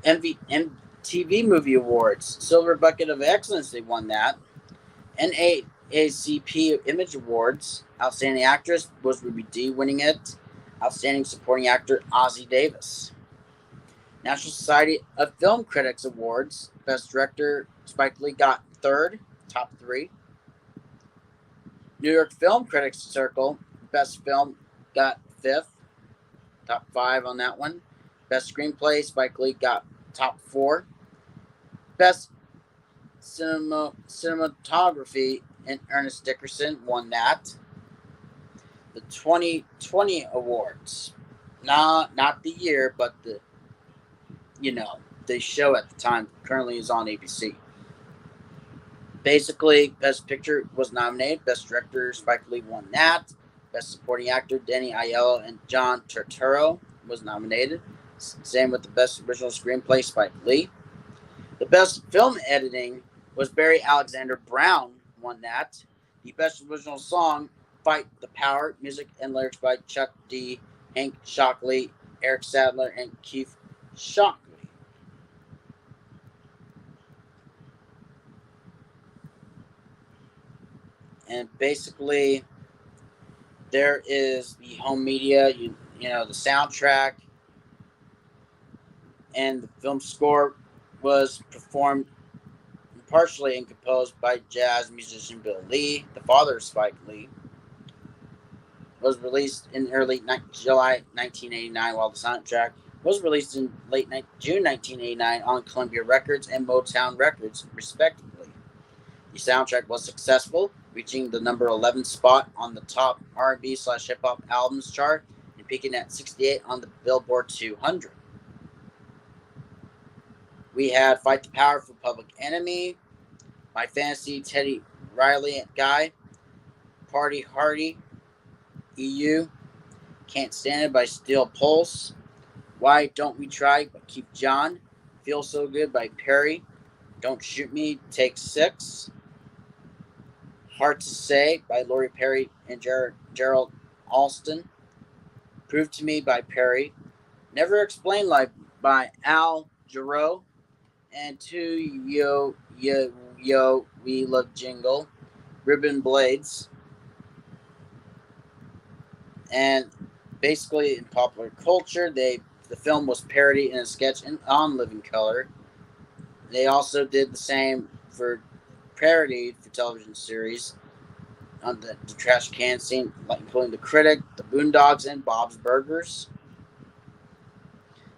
MTV Movie Awards, Silver Bucket of Excellence, they won that. NAACP Image Awards, Outstanding Actress was Ruby Dee winning it. Outstanding Supporting Actor, Ozzie Davis. National Society of Film Critics Awards, Best Director, Spike Lee got third, top 3. New York Film Critics Circle, Best Film got 5th, top 5 on that one. Best Screenplay, Spike Lee got top 4. Best Cinematography, and Ernest Dickerson won that. The 2020 awards, not the year, but the show at the time currently is on ABC. Basically, Best Picture was nominated. Best Director, Spike Lee won that. Best Supporting Actor, Danny Aiello and John Turturro was nominated. Same with the Best Original Screenplay, Spike Lee. The Best Film Editing was Barry Alexander Brown won that. The Best Original Song, Fight the Power, music and lyrics by Chuck D, Hank Shockley, Eric Sadler, and Keith Shockley. And basically, there is the home media, the soundtrack, and the film score was performed partially and composed by jazz musician Bill Lee, the father of Spike Lee. Was released in early July 1989, while the soundtrack was released in late June 1989 on Columbia Records and Motown Records, respectively. The soundtrack was successful, reaching the number 11 spot on the top R&B/hip-hop albums chart and peaking at 68 on the Billboard 200. We had Fight the Power for Public Enemy, My Fantasy, Teddy Riley Guy, Party Hardy, EU, Can't Stand It by Steel Pulse, Why Don't We Try by Keith John, Feel So Good by Perry, Don't Shoot Me, Take 6, Hard to Say by Lori Perry and Gerald Alston, Prove to Me by Perry, Never Explain Life by Al Jarreau, and To Yo Yo Yo We Love Jingle, Ribbon Blades. And basically, in popular culture, the film was parodied in a sketch on Living Color. They also did the same for parody for television series on the trash can scene, including The Critic, The Boondocks, and Bob's Burgers.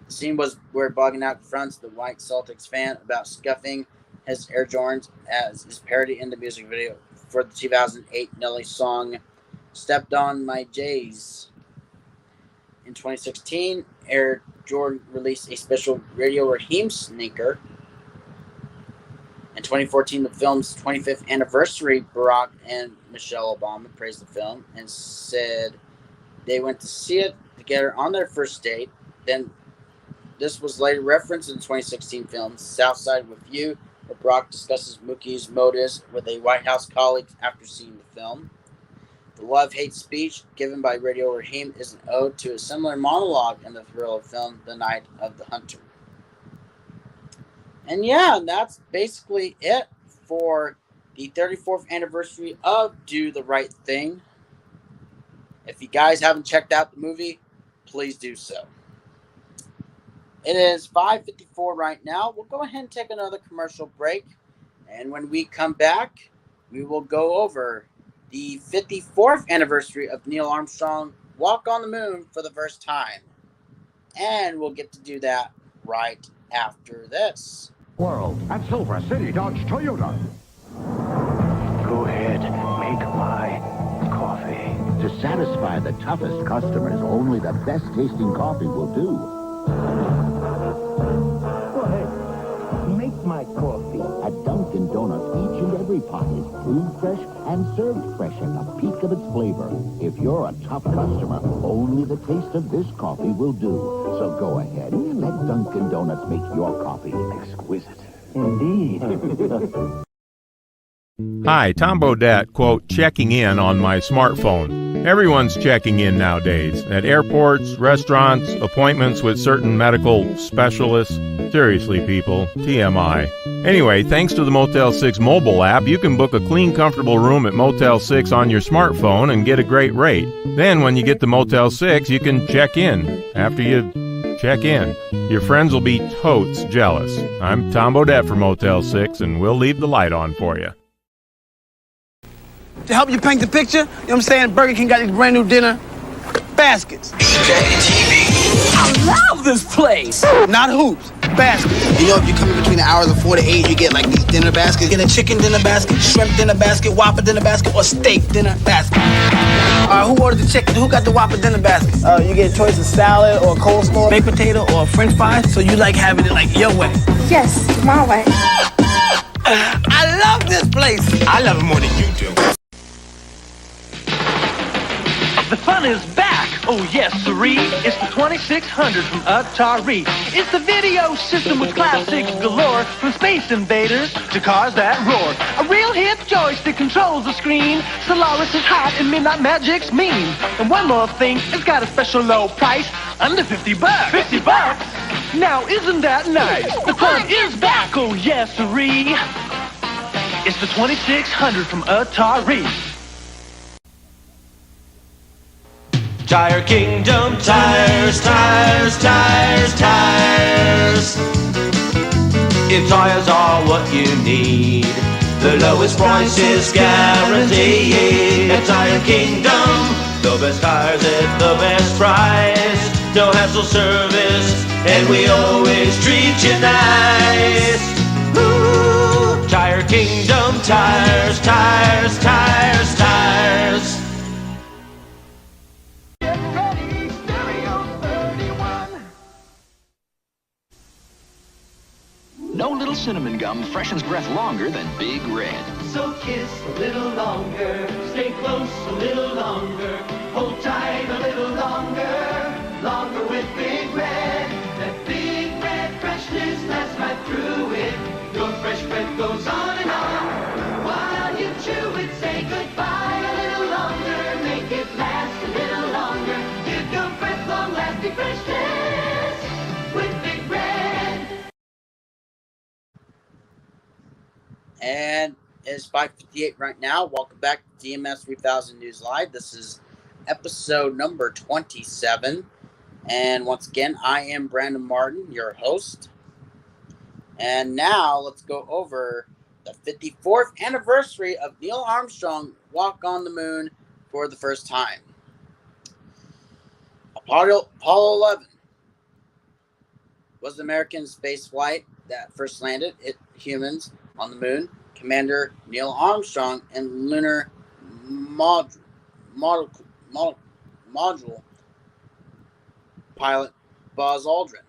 The scene was where Bogdan confronts the White Celtics fan about scuffing his Air Jordans as is parody in the music video for the 2008 Nelly song Stepped on My J's. In 2016, Air Jordan released a special Radio Raheem sneaker. In 2014, the film's 25th anniversary, Barack and Michelle Obama praised the film and said they went to see it together on their first date. Then this was later referenced in the 2016 film Southside with You, where Barack discusses Mookie's motives with a White House colleague after seeing the film. The love-hate speech given by Radio Raheem is an ode to a similar monologue in the thriller film The Night of the Hunter. And yeah, that's basically it for the 34th anniversary of Do the Right Thing. If you guys haven't checked out the movie, please do so. It is 5:54 right now. We'll go ahead and take another commercial break. And when we come back, we will go over the 54th anniversary of Neil Armstrong walk on the moon for the first time. And we'll get to do that right after this. World at Silver City Dodge Toyota. Go ahead, make my coffee. To satisfy the toughest customers, only the best tasting coffee will do. Go ahead, make my coffee. At Dunkin' Donuts, each and every every pot is brewed fresh and served fresh at the peak of its flavor. If you're a tough customer, only the taste of this coffee will do. So go ahead, let Dunkin' Donuts make your coffee exquisite. Indeed. Hi, Tom Bodette, quote, checking in on my smartphone. Everyone's checking in nowadays, at airports, restaurants, appointments with certain medical specialists. Seriously, people, TMI. Anyway, thanks to the Motel 6 mobile app, you can book a clean, comfortable room at Motel 6 on your smartphone and get a great rate. Then, when you get to Motel 6, you can check in. After you check in, your friends will be totes jealous. I'm Tom Bodette for Motel 6, and we'll leave the light on for you. To help you paint the picture, you know what I'm saying? Burger King got these brand new dinner baskets. I love this place. Not hoops, baskets. You know, if you come in between the hours of 4 to 8, you get like these dinner baskets. Get a chicken dinner basket, shrimp dinner basket, Whopper dinner basket, or steak dinner basket. Who ordered the chicken? Who got the Whopper dinner basket? You get a choice of salad or coleslaw, baked potato or French fries. So you like having it like your way. Yes, my way. I love this place. I love it more than you do. The fun is back. Oh, yes, siree. It's the 2600 from Atari. It's the video system with classics galore, from Space Invaders to cars that roar. A real hit joystick controls the screen. Solaris is hot and Midnight Magic's mean. And one more thing, it's got a special low price, under $50. $50? Now, isn't that nice? The fun is back. Oh, yes, siree. It's the 2600 from Atari. Tire Kingdom, tires, tires, tires, tires. If tires are what you need, the lowest price is guaranteed. At Tire Kingdom, the best tires at the best price. No hassle service, and we always treat you nice. Ooh, Tire Kingdom, tires, tires, tires, tires. No little cinnamon gum freshens breath longer than Big Red. So kiss a little longer, stay close a little longer, hold tight a little longer, longer with Big Red. That Big Red freshness lasts right through it. Your fresh breath goes on and on. While you chew it, say goodbye a little longer, make it last a little longer. Give your breath long-lasting freshness with Big Red. And it's 5:58 right now. Welcome back to DMS 3000 News Live. This is episode number 27. And once again, I am Brandon Martin, your host. And now let's go over the 54th anniversary of Neil Armstrong walk on the moon for the first time. Apollo 11 was the American space flight that first landed humans on the moon. Commander Neil Armstrong and lunar module pilot Buzz Aldrin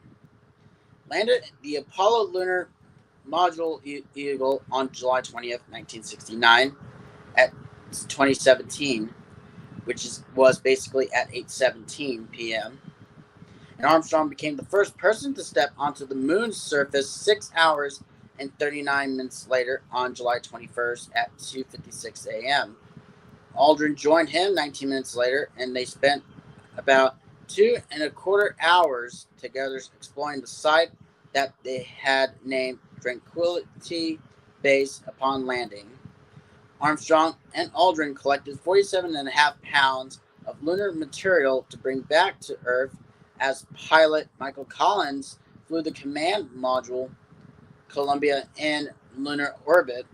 landed the Apollo lunar module Eagle on July 20th, 1969 at 2017, which was basically at 8:17 p.m. And Armstrong became the first person to step onto the moon's surface 6 hours and 39 minutes later on July 21st at 2:56 a.m. Aldrin joined him 19 minutes later, and they spent about 2.25 hours together exploring the site that they had named Tranquility Base upon landing. Armstrong and Aldrin collected 47.5 pounds of lunar material to bring back to Earth as pilot Michael Collins flew the command module Columbia in lunar orbit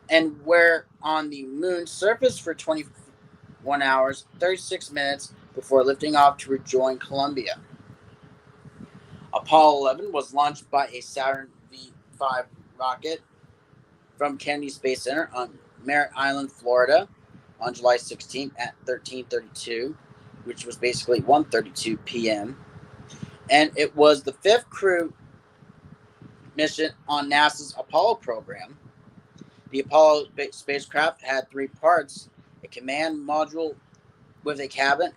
and were on the moon's surface for 21 hours, 36 minutes before lifting off to rejoin Columbia. Apollo 11 was launched by a Saturn V5 rocket from Kennedy Space Center on Merritt Island, Florida on July 16th at 13:32, which was basically 1:32 p.m. And it was the fifth crew mission on NASA's Apollo program. The Apollo spacecraft had 3 parts: a command module with a cabin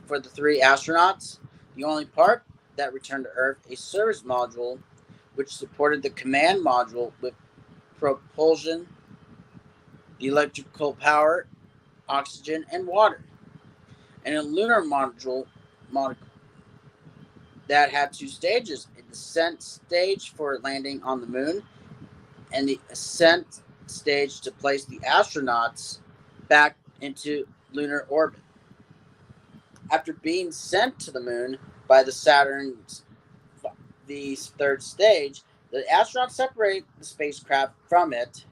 for the 3 astronauts, the only part that returned to Earth, a service module which supported the command module with propulsion, the electrical power, oxygen, and water, and a lunar module that had 2 stages: a descent stage for landing on the moon and the ascent stage to place the astronauts back into lunar orbit. After being sent to the moon by the Saturn's the 3rd stage, the astronauts separated the spacecraft from it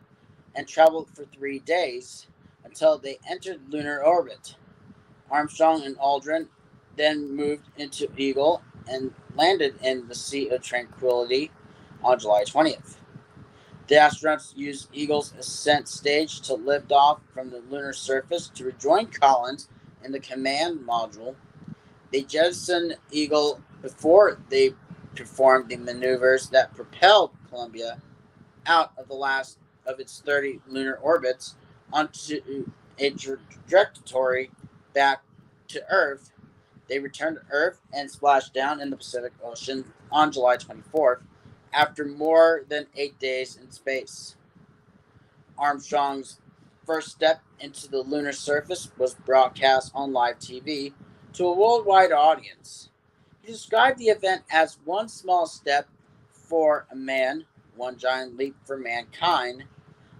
and traveled for 3 days until they entered lunar orbit. Armstrong and Aldrin then moved into Eagle and landed in the Sea of Tranquility on July 20th. The astronauts used Eagle's ascent stage to lift off from the lunar surface to rejoin Collins in the command module. They jettisoned Eagle before they performed the maneuvers that propelled Columbia out of the last of its 30 lunar orbits onto a trajectory back to Earth. They returned to Earth and splashed down in the Pacific Ocean on July 24th after more than 8 days in space. Armstrong's first step into the lunar surface was broadcast on live TV to a worldwide audience. He described the event as one small step for a man, one giant leap for mankind.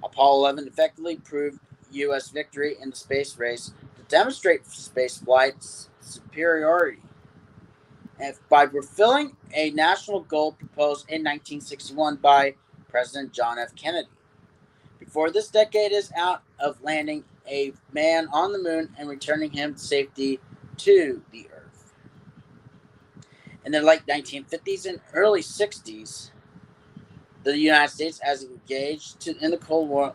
Apollo 11 effectively proved U.S. victory in the space race to demonstrate spaceflight's superiority, and by fulfilling a national goal proposed in 1961 by President John F. Kennedy. Before this decade is out of landing a man on the moon and returning him to safety to the Earth. In the late 1950s and early 60s, the United States has engaged in the Cold War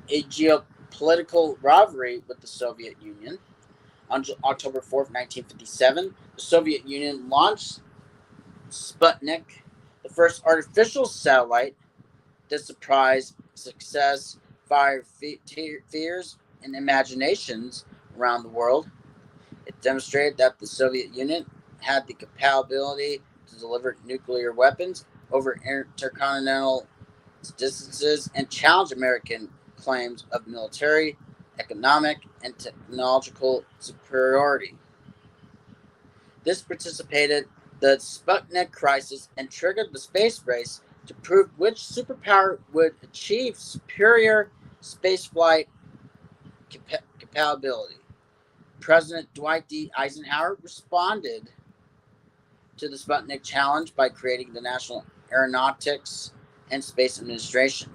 a geopolitical rivalry with the Soviet Union. On October 4th, 1957, the Soviet Union launched Sputnik, the first artificial satellite. This surprise success fired fears and imaginations around the world. It demonstrated that the Soviet Union had the capability to deliver nuclear weapons over intercontinental distances and challenge American claims of military, economic, and technological superiority. This precipitated the Sputnik crisis and triggered the space race to prove which superpower would achieve superior spaceflight capability. President Dwight D. Eisenhower responded to the Sputnik challenge by creating the National Aeronautics and Space Administration,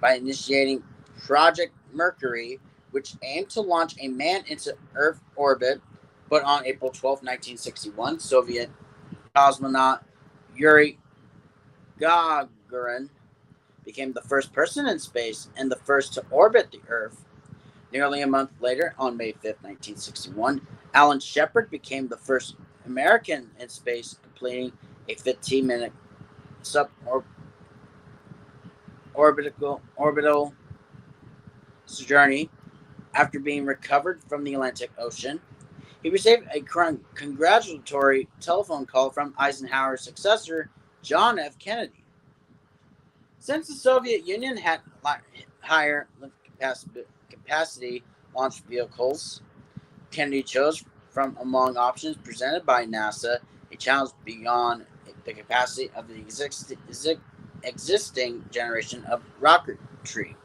by initiating Project Mercury, which aimed to launch a man into Earth orbit. But on April 12, 1961, Soviet cosmonaut Yuri Gagarin became the first person in space and the first to orbit the Earth. Nearly a month later, on May 5, 1961, Alan Shepard became the first American in space, completing a 15-minute orbital journey. After being recovered from the Atlantic Ocean, he received a congratulatory telephone call from Eisenhower's successor, John F. Kennedy. Since the Soviet Union had higher capacity launch vehicles, Kennedy chose from among options presented by NASA a challenge beyond the capacity of the existing generation of rocketry,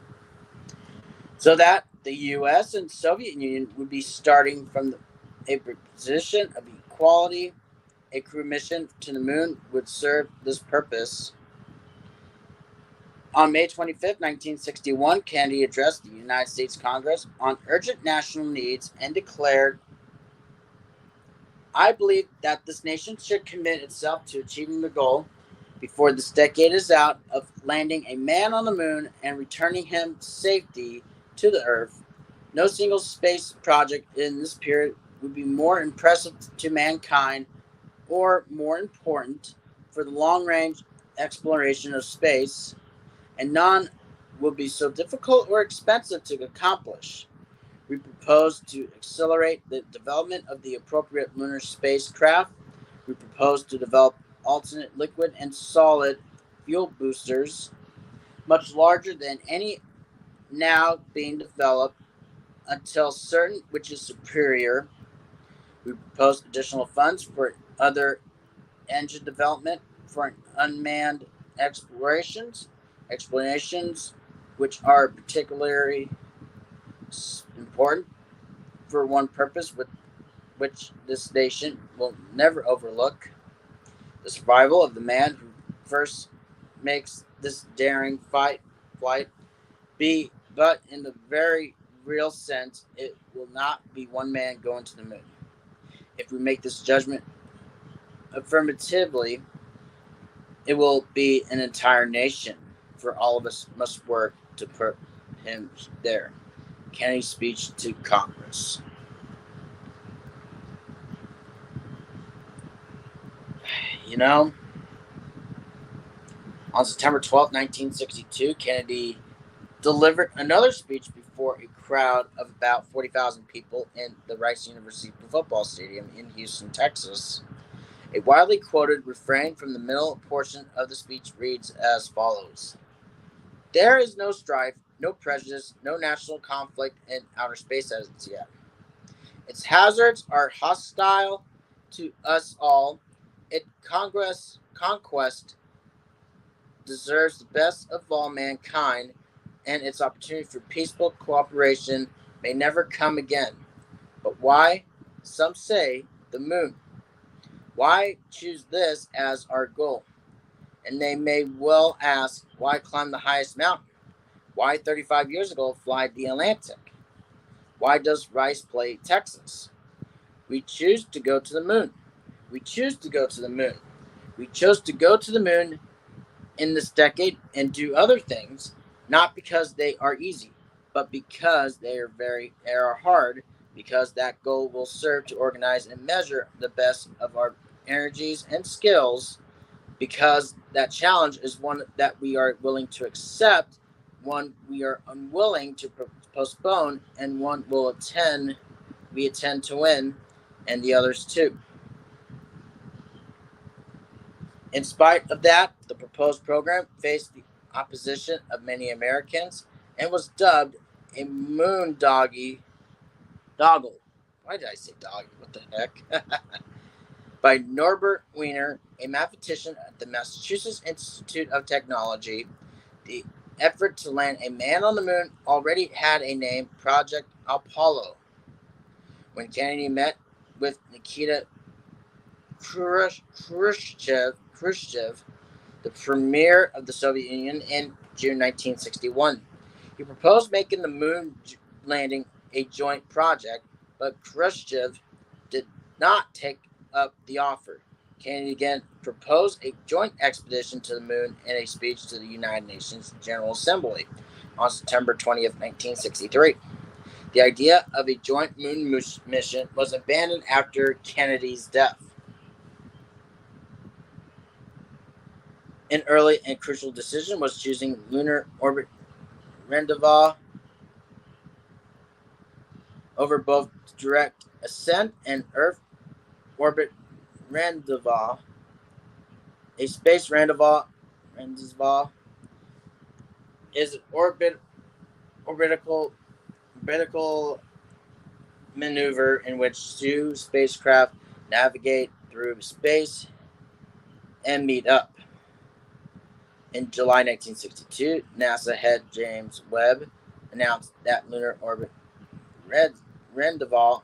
so that the U.S. and Soviet Union would be starting from a position of equality. A crew mission to the moon would serve this purpose. On May 25, 1961, Kennedy addressed the United States Congress on urgent national needs and declared, "I believe that this nation should commit itself to achieving the goal before this decade is out of landing a man on the moon and returning him to safety to the Earth. No single space project in this period would be more impressive to mankind or more important for the long-range exploration of space, and none will be so difficult or expensive to accomplish. We propose to accelerate the development of the appropriate lunar spacecraft. We propose to develop alternate liquid and solid fuel boosters much larger than any now being developed until certain which is superior. We propose additional funds for other engine development for unmanned explorations which are particularly important for one purpose with which this nation will never overlook: the survival of the man who first makes this daring flight be, but in the very real sense, it will not be one man going to the moon. If we make this judgment affirmatively, it will be an entire nation, for all of us must work to put him there. Kennedy's speech to Congress. You know, on September 12, 1962, Kennedy delivered another speech before a crowd of about 40,000 people in the Rice University football stadium in Houston, Texas. A widely quoted refrain from the middle portion of the speech reads as follows: "There is no strife, no prejudice, no national conflict in outer space as yet. Its hazards are hostile to us all. Its conquest deserves the best of all mankind, and its opportunity for peaceful cooperation may never come again. But why, some say, the moon? Why choose this as our goal? And they may well ask, why climb the highest mountain? Why 35 years ago fly the Atlantic? Why does Rice play Texas? We choose to go to the moon. We choose to go to the moon. We chose to go to the moon in this decade and do other things, not because they are easy, but because they are hard, because that goal will serve to organize and measure the best of our energies and skills, because that challenge is one that we are willing to accept, one we are unwilling to postpone, and one we intend to win, and the others too. In spite of that, the proposed program faced the opposition of many Americans and was dubbed a moon doggle. Why did I say doggy? What the heck? By Norbert Wiener, a mathematician at the Massachusetts Institute of Technology. The effort to land a man on the moon already had a name: Project Apollo. When Kennedy met with Nikita Khrushchev, the premier of the Soviet Union, in June 1961, he proposed making the moon landing a joint project, but Khrushchev did not take up the offer. Kennedy again proposed a joint expedition to the moon in a speech to the United Nations General Assembly on September 20th, 1963. The idea of a joint moon mission was abandoned after Kennedy's death. An early and crucial decision was choosing lunar orbit rendezvous over both direct ascent and Earth orbit rendezvous. A space rendezvous is an orbital maneuver in which two spacecraft navigate through space and meet up. In July 1962, NASA head James Webb announced that lunar orbit rendezvous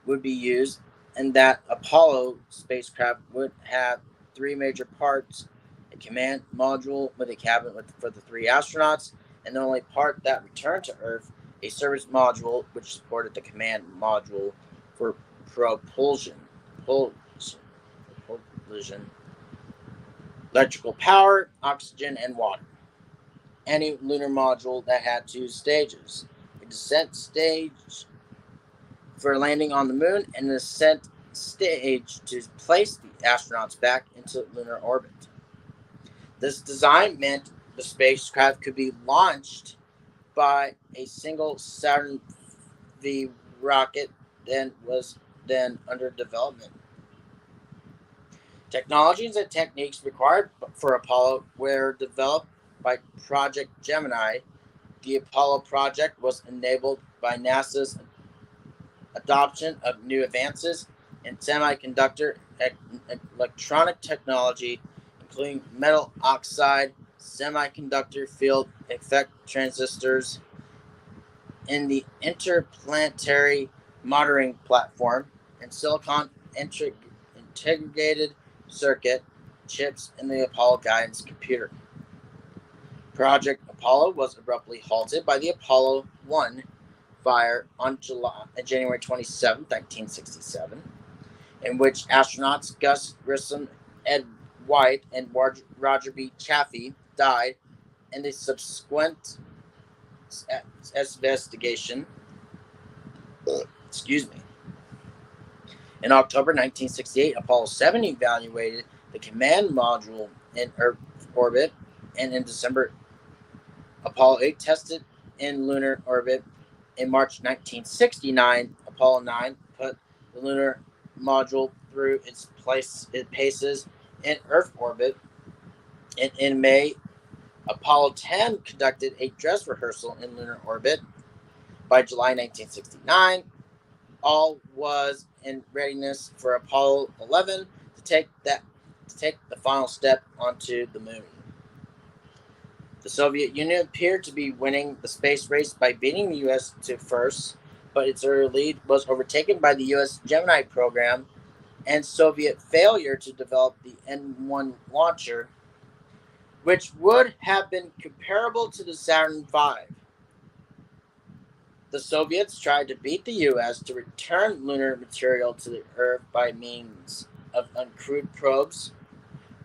would be used, and that Apollo spacecraft would have three major parts: a command module with a cabin for the three astronauts, and the only part that returned to Earth, a service module which supported the command module for propulsion, electrical power, oxygen, and water. Any lunar module that had two stages: a descent stage for landing on the moon, and an ascent stage to place the astronauts back into lunar orbit. This design meant the spacecraft could be launched by a single Saturn V rocket was under development. Technologies and techniques required for Apollo were developed by Project Gemini. The Apollo project was enabled by NASA's adoption of new advances in semiconductor electronic technology, including metal oxide semiconductor field effect transistors in the interplanetary monitoring platform, and silicon integrated circuit chips in the Apollo guidance computer. Project Apollo was abruptly halted by the Apollo 1 fire on January 27, 1967, in which astronauts Gus Grissom, Ed White, and Roger B. Chaffee died in the subsequent investigation. In October 1968, Apollo 7 evaluated the command module in Earth orbit, and in December, Apollo 8 tested in lunar orbit. In March 1969, Apollo 9 put the lunar module through its paces in Earth orbit. And in May, Apollo 10 conducted a dress rehearsal in lunar orbit. By July 1969, all was in readiness for Apollo 11 to take the final step onto the moon. The Soviet Union appeared to be winning the space race by beating the U.S. to first, but its early lead was overtaken by the U.S. Gemini program and Soviet failure to develop the N-1 launcher, which would have been comparable to the Saturn V. The Soviets tried to beat the U.S. to return lunar material to the Earth by means of uncrewed probes.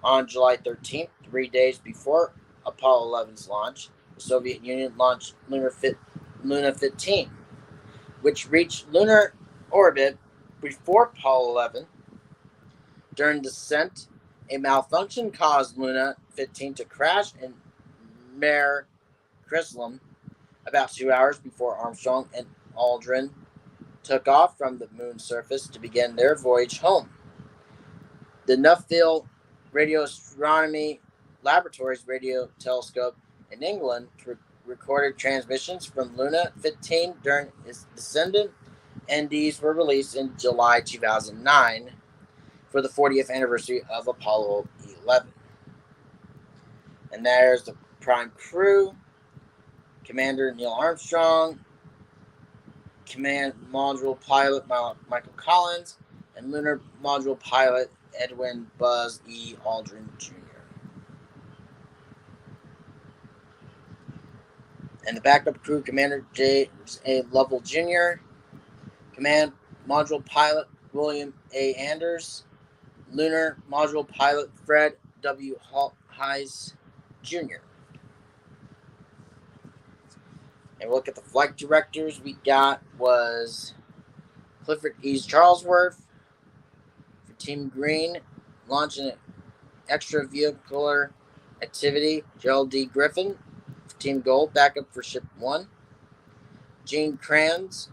On July 13th, 3 days before Apollo 11's launch, the Soviet Union launched Luna 15, which reached lunar orbit before Apollo 11. During descent, a malfunction caused Luna 15 to crash in Mare Crisium about 2 hours before Armstrong and Aldrin took off from the moon's surface to begin their voyage home. The Nuffield Radio Astronomy Laboratories radio telescope in England recorded transmissions from Luna 15 during its descent, and these were released in July 2009 for the 40th anniversary of Apollo 11. And there's the prime crew: Commander Neil Armstrong, Command Module Pilot Michael Collins, and Lunar Module Pilot Edwin Buzz E. Aldrin Jr. And the backup crew: Commander James A. Lovell Jr., Command Module Pilot William A. Anders, Lunar Module Pilot Fred W. Hayes Jr. And we'll look at the flight directors we got was Clifford E. Charlesworth for Team Green, launching an extravehicular activity. Gerald D. Griffin for Team Gold, backup for Ship 1. Gene Kranz,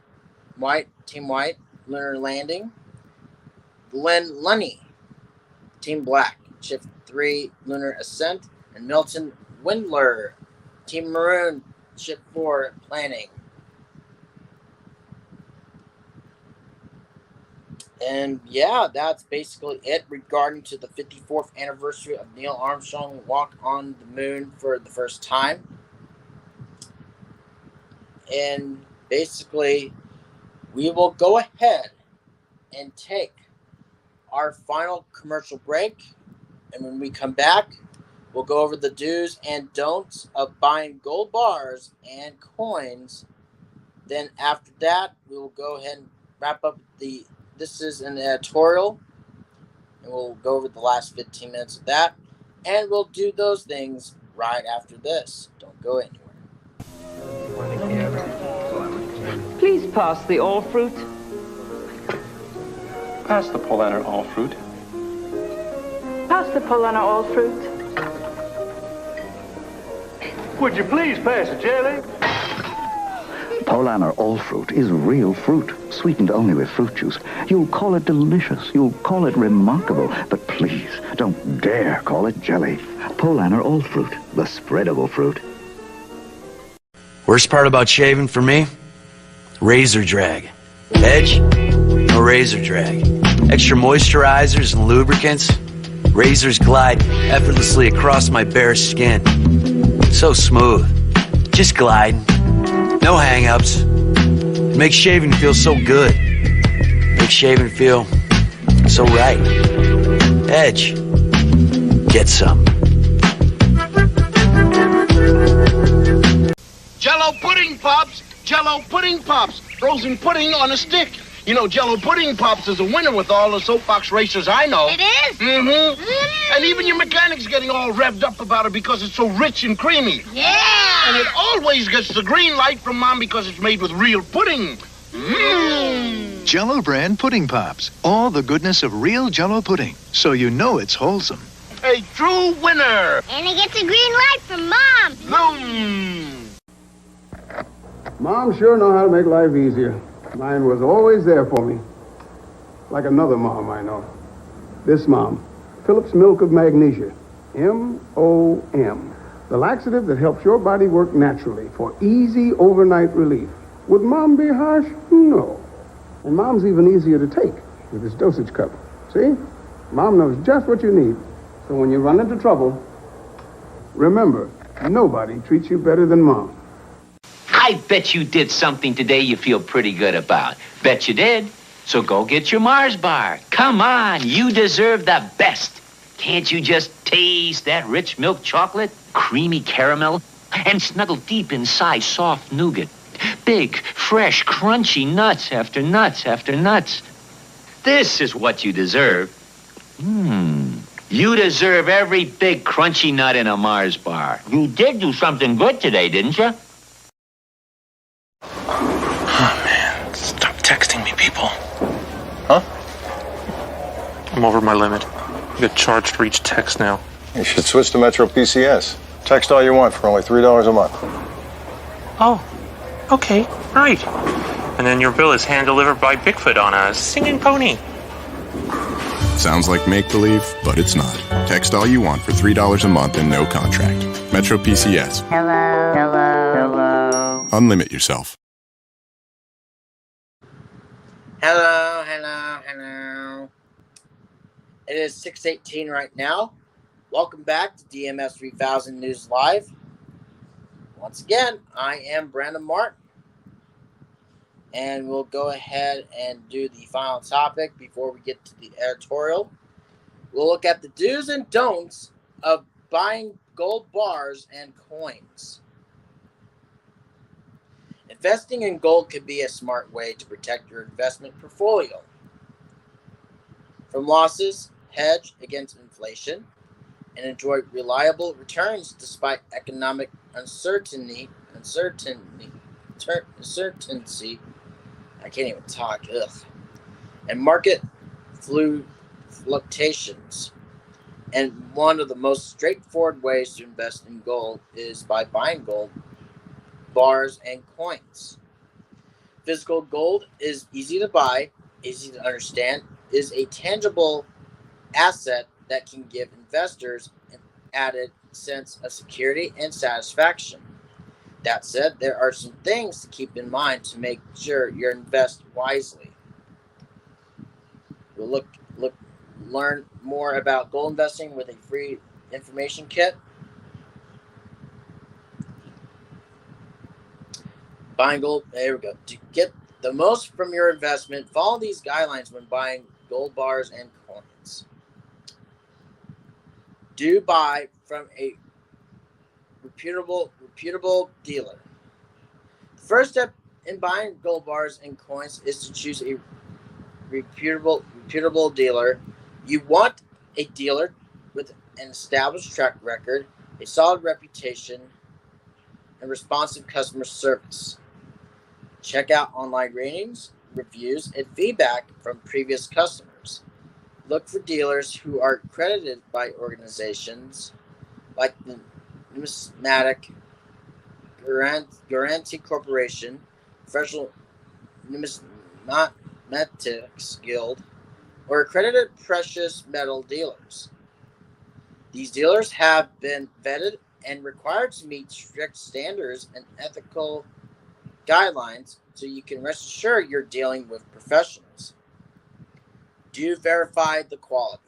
White, Team White, lunar landing. Glenn Lunny, Team Black, Ship 3, lunar ascent. And Milton Windler, Team Maroon, Ship 4, planning. And yeah, that's basically it regarding to the 54th anniversary of Neil Armstrong walk on the moon for the first time. And basically, we will go ahead and take our final commercial break. And when we come back, we'll go over the do's and don'ts of buying gold bars and coins. Then after that, we will go ahead and wrap up this is an editorial, and we'll go over the last 15 minutes of that. And we'll do those things right after this. Don't go anywhere. Please pass the all fruit. Pass the Polaner all fruit. Pass the Polaner all fruit. Would you please pass the jelly? Polaner All Fruit is real fruit, sweetened only with fruit juice. You'll call it delicious, you'll call it remarkable, but please, don't dare call it jelly. Polaner All Fruit, the spreadable fruit. Worst part about shaving for me? Razor drag. Edge? No razor drag. Extra moisturizers and lubricants? Razors glide effortlessly across my bare skin. So smooth. Just gliding. No hang-ups. Makes shaving feel so good. Makes shaving feel so right. Edge. Get some. Jello pudding pops! Jello pudding pops! Frozen pudding on a stick. You know, Jello pudding pops is a winner with all the soapbox racers I know. It is? Mm-hmm. And even your mechanic's getting all revved up about it because it's so rich and creamy. Yeah! And it always gets the green light from Mom because it's made with real pudding. Mmm. Jello brand pudding pops. All the goodness of real Jello pudding. So you know it's wholesome. A true winner. And it gets a green light from Mom. Mmm. Mom sure know how to make life easier. Mine was always there for me. Like another mom I know. This mom, Phillips Milk of Magnesia. M-O-M. The laxative that helps your body work naturally for easy overnight relief. Would Mom be harsh? No. And Mom's even easier to take with this dosage cup. See? Mom knows just what you need. So when you run into trouble, remember, nobody treats you better than Mom. I bet you did something today you feel pretty good about. Bet you did. So go get your Mars bar. Come on, you deserve the best. Can't you just taste that rich milk chocolate, creamy caramel, and snuggle deep inside soft nougat? Big, fresh, crunchy nuts after nuts after nuts. This is what you deserve. You deserve every big, crunchy nut in a Mars bar. You did do something good today, didn't you? Oh, man. Stop texting me, people. Huh? I'm over my limit. I get charged for each text now. You should switch to Metro PCS. Text all you want for only $3 a month. Oh, okay, right. And then your bill is hand-delivered by Bigfoot on a singing pony. Sounds like make-believe, but it's not. Text all you want for $3 a month and no contract. Metro PCS. Hello, hello, hello. Unlimit yourself. Hello, hello, hello. It is 6:18 right now. Welcome back to DMS 3000 News Live. Once again, I am Brandon Martin. And we'll go ahead and do the final topic before we get to the editorial. We'll look at the do's and don'ts of buying gold bars and coins. Investing in gold can be a smart way to protect your investment portfolio from losses, hedge against inflation, and enjoy reliable returns despite economic uncertainty. I can't even talk. And market fluctuations. And one of the most straightforward ways to invest in gold is by buying gold bars and coins. Physical gold is easy to buy, easy to understand, is a tangible asset that can give investors an added sense of security and satisfaction. That said, there are some things to keep in mind to make sure you invest wisely. We'll learn more about gold investing with a free information kit. Buying gold, there we go. To get the most from your investment, follow these guidelines when buying gold bars and coins. Do buy from a reputable dealer. The first step in buying gold bars and coins is to choose a reputable dealer. You want a dealer with an established track record, a solid reputation, and responsive customer service. Check out online ratings, reviews, and feedback from previous customers. Look for dealers who are accredited by organizations like the Numismatic Guaranty Corporation, Professional Numismatics Guild, or accredited precious metal dealers. These dealers have been vetted and required to meet strict standards and ethical guidelines, so you can rest assured you're dealing with professionals. Do verify the quality.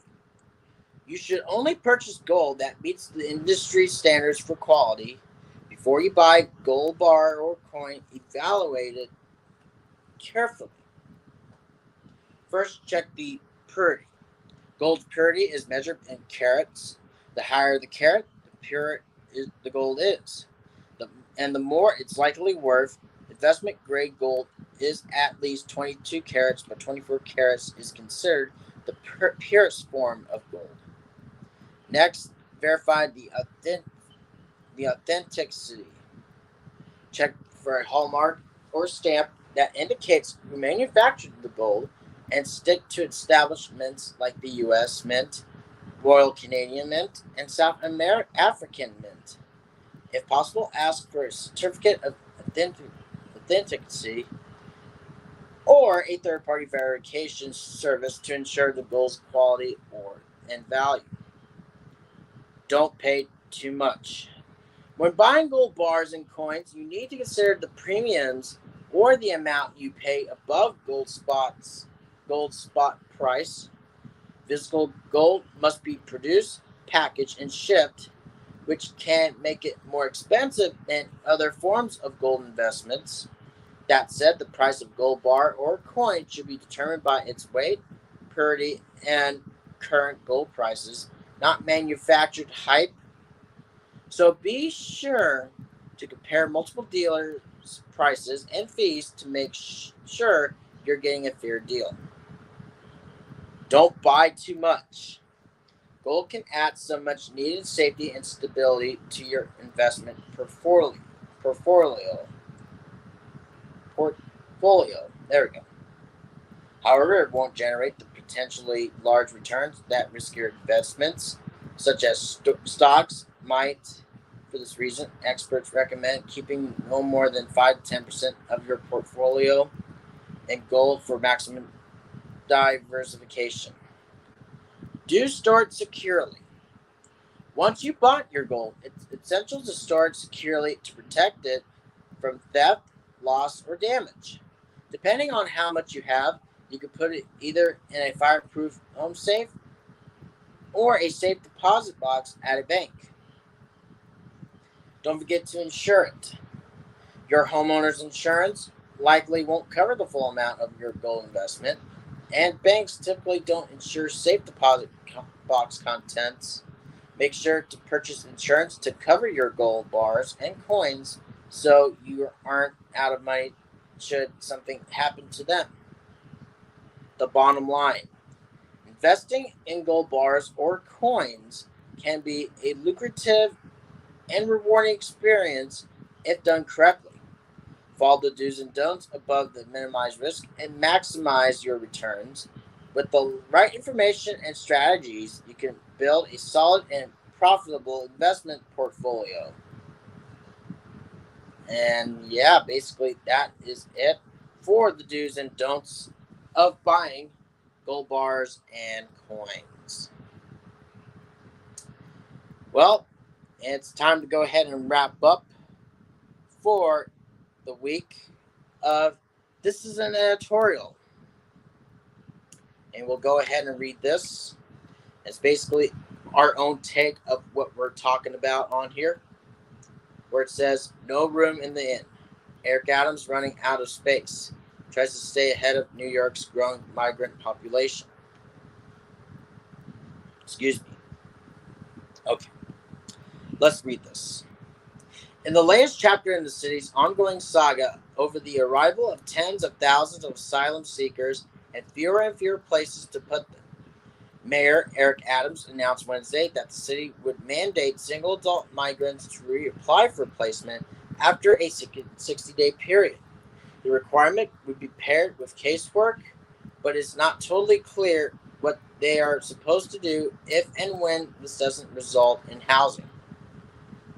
You should only purchase gold that meets the industry standards for quality. Before you buy gold bar or coin, evaluate it carefully. First, check the purity. Gold's purity is measured in carats. The higher the carat, the purer the gold is. And the more it's likely worth. Investment grade gold is at least 22 carats, but 24 carats is considered the purest form of gold. Next, verify the authenticity. Check for a hallmark or stamp that indicates who manufactured the gold, and stick to establishments like the U.S. Mint, Royal Canadian Mint, and South African Mint. If possible, ask for a certificate of authenticity or a third-party verification service to ensure the gold's quality and value. Don't pay too much. When buying gold bars and coins, you need to consider the premiums or the amount you pay above gold spot price. Physical gold must be produced, packaged, and shipped, which can make it more expensive than other forms of gold investments. That said, the price of gold bar or coin should be determined by its weight, purity, and current gold prices, not manufactured hype. So be sure to compare multiple dealers' prices and fees to make sure you're getting a fair deal. Don't buy too much. Gold can add so much needed safety and stability to your investment portfolio. There we go. However, it won't generate the potentially large returns that riskier investments, such as stocks, might. For this reason, experts recommend keeping no more than 5 to 10% of your portfolio in gold for maximum diversification. Do store it securely. Once you bought your gold, it's essential to store it securely to protect it from theft, loss, or damage. Depending on how much you have, you can put it either in a fireproof home safe or a safe deposit box at a bank. Don't forget to insure it. Your homeowner's insurance likely won't cover the full amount of your gold investment, and banks typically don't insure safe deposit box contents. Make sure to purchase insurance to cover your gold bars and coins so you aren't out of money should something happen to them. The bottom line: investing in gold bars or coins can be a lucrative and rewarding experience if done correctly. Follow the do's and don'ts above to minimize risk and maximize your returns. With the right information and strategies, you can build a solid and profitable investment portfolio. And yeah, basically that is it for the do's and don'ts of buying gold bars and coins. Well, it's time to go ahead and wrap up for the week of This is an Editorial. And we'll go ahead and read this. It's basically our own take of what we're talking about on here, where it says, no room in the inn. Eric Adams running out of space. Tries to stay ahead of New York's growing migrant population. Excuse me. Okay. Let's read this. In the latest chapter in the city's ongoing saga over the arrival of tens of thousands of asylum seekers and fewer places to put them, Mayor Eric Adams announced Wednesday that the city would mandate single adult migrants to reapply for placement after a 60-day period. The requirement would be paired with casework, but it's not totally clear what they are supposed to do if and when this doesn't result in housing.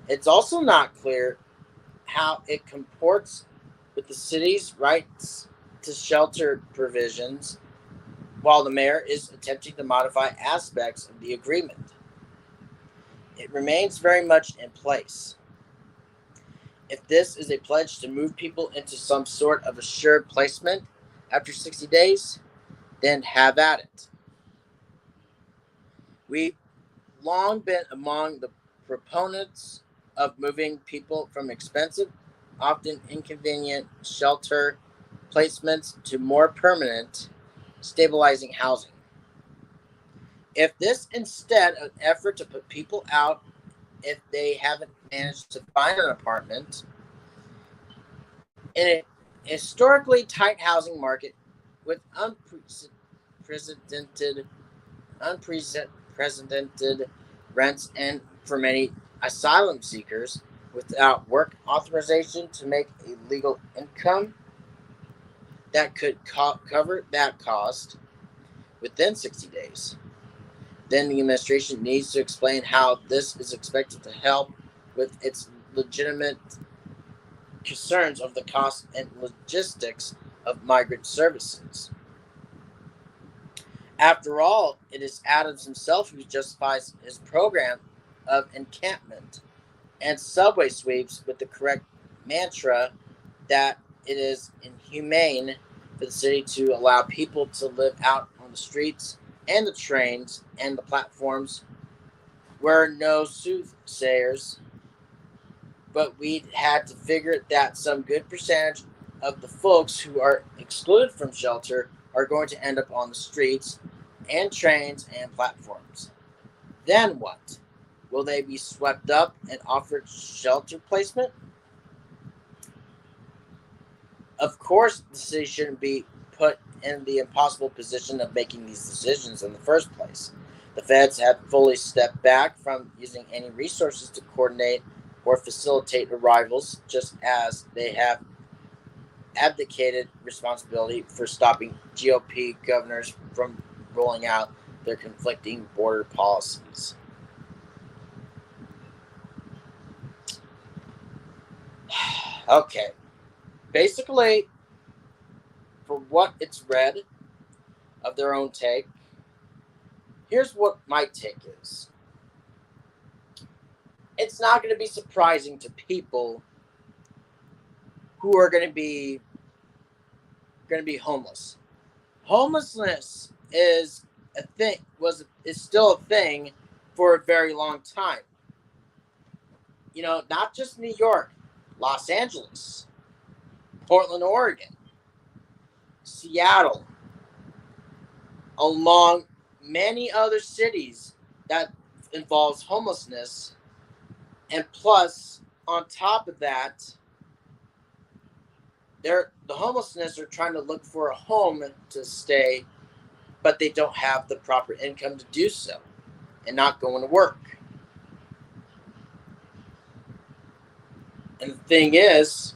It's also not clear how it comports with the city's rights to shelter provisions, while the mayor is attempting to modify aspects of the agreement. It remains very much in place. If this is a pledge to move people into some sort of assured placement after 60 days, then have at it. We've long been among the proponents of moving people from expensive, often inconvenient shelter placements to more permanent, stabilizing housing. If this instead an effort to put people out if they haven't managed to find an apartment in a historically tight housing market with unprecedented rents, and for many asylum seekers without work authorization to make a legal income that could cover that cost within 60 days. Then the administration needs to explain how this is expected to help with its legitimate concerns of the cost and logistics of migrant services. After all, it is Adams himself who justifies his program of encampment and subway sweeps with the correct mantra that it is inhumane for the city to allow people to live out on the streets and the trains and the platforms were no soothsayers, but we had to figure that some good percentage of the folks who are excluded from shelter are going to end up on the streets and trains and platforms. Then what? Will they be swept up and offered shelter placement? Of course, the city shouldn't be put in the impossible position of making these decisions in the first place. The feds have fully stepped back from using any resources to coordinate or facilitate arrivals, just as they have abdicated responsibility for stopping GOP governors from rolling out their conflicting border policies. Okay. Basically, for what it's read of their own take, here's what my take is. It's not going to be surprising to people who are going to be homeless. Homelessness is a thing, is still a thing for a very long time. You know, not just New York, Los Angeles, Portland, Oregon, Seattle, along many other cities that involves homelessness. And plus, on top of that, the homelessness are trying to look for a home to stay, but they don't have the proper income to do so and not going to work. And the thing is,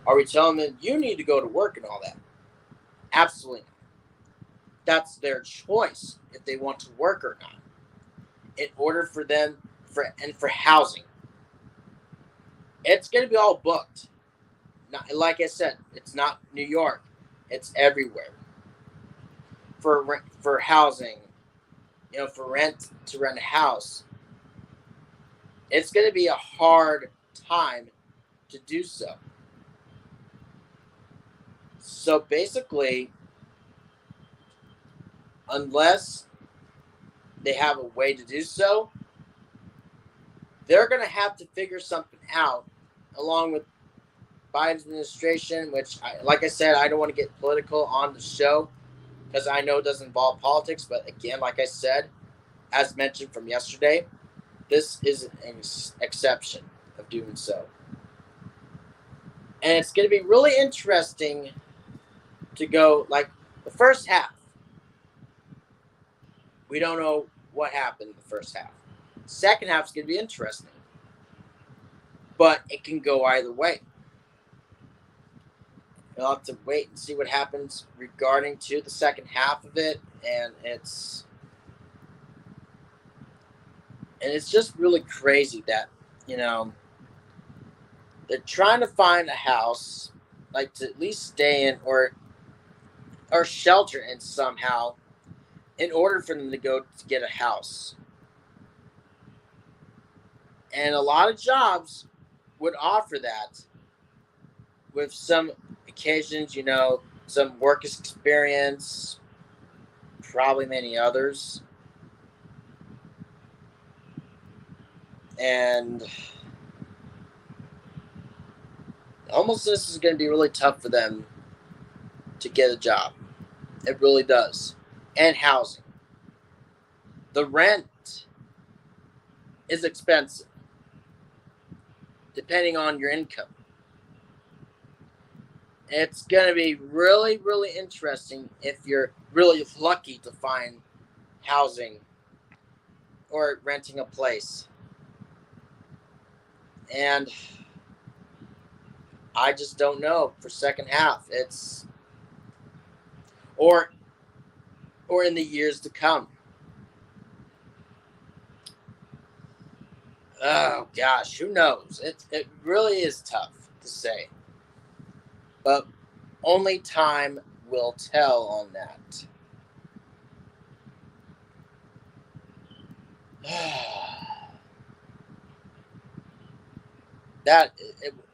are we telling them you need to go to work and all that? Absolutely not. That's their choice if they want to work or not. In order for them, for housing, it's going to be all booked. Not, like I said, it's not New York. It's everywhere. For housing, you know, for rent a house, it's going to be a hard time to do so. So basically, unless they have a way to do so, they're going to have to figure something out along with Biden's administration, which, like I said, I don't want to get political on the show because I know it doesn't involve politics. But again, like I said, as mentioned from yesterday, this is an exception of doing so. And it's going to be really interesting to go, like, the first half. We don't know what happened in the first half. Second half is going to be interesting. But it can go either way. We'll have to wait and see what happens regarding to the second half of it. And it's just really crazy that, you know, They're trying to find a house, like to at least stay in or shelter in somehow, in order for them to go to get a house. And a lot of jobs would offer that, with some occasions, you know, some work experience, probably many others. And homelessness is going to be really tough for them to get a job. It really does. And housing. The rent is expensive, depending on your income. It's going to be really, really interesting if you're really lucky to find housing or renting a place. And I just don't know for second half. It's or in the years to come. Oh gosh, who knows? It really is tough to say. But only time will tell on that.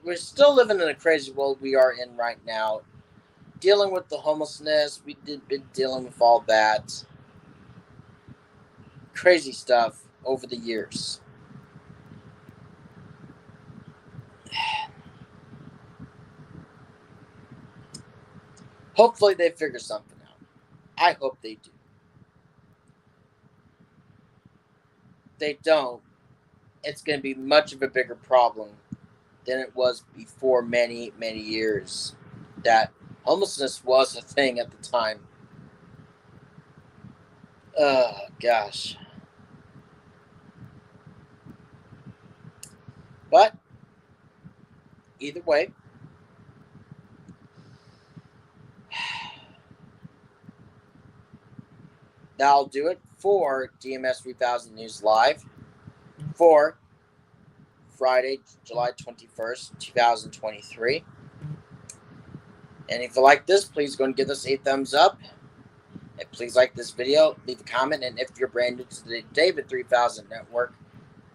We're still living in a crazy world we are in right now. Dealing with the homelessness, been dealing with all that crazy stuff over the years. Hopefully they figure something out. I hope they do. If they don't, it's going to be much of a bigger problem than it was before many, many years. That homelessness was a thing at the time. Oh, gosh. But, either way, that'll do it for DMS 3000 News Live for Friday, July 21st, 2023. And if you like this, please go and give us a thumbs up. And please like this video, leave a comment, and if you're brand new to the David 3000 Network,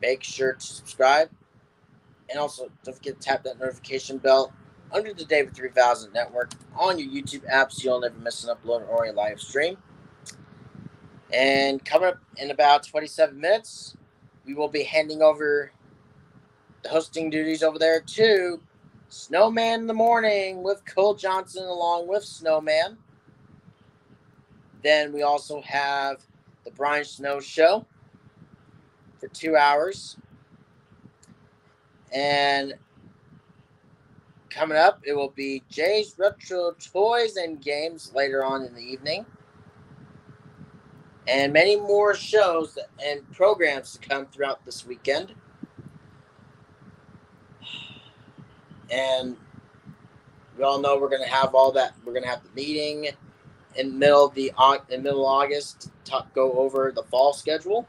make sure to subscribe. And also, don't forget to tap that notification bell under the David 3000 Network on your YouTube app so you'll never miss an upload or a live stream. And coming up in about 27 minutes, we will be handing over the hosting duties over there to Snowman in the Morning with Cole Johnson along with Snowman. Then we also have the Brian Snow Show for 2 hours. And coming up, it will be Jay's Retro Toys and Games later on in the evening. And many more shows and programs to come throughout this weekend. And we all know we're going to have all that. We're going to have the meeting in middle of August to go over the fall schedule.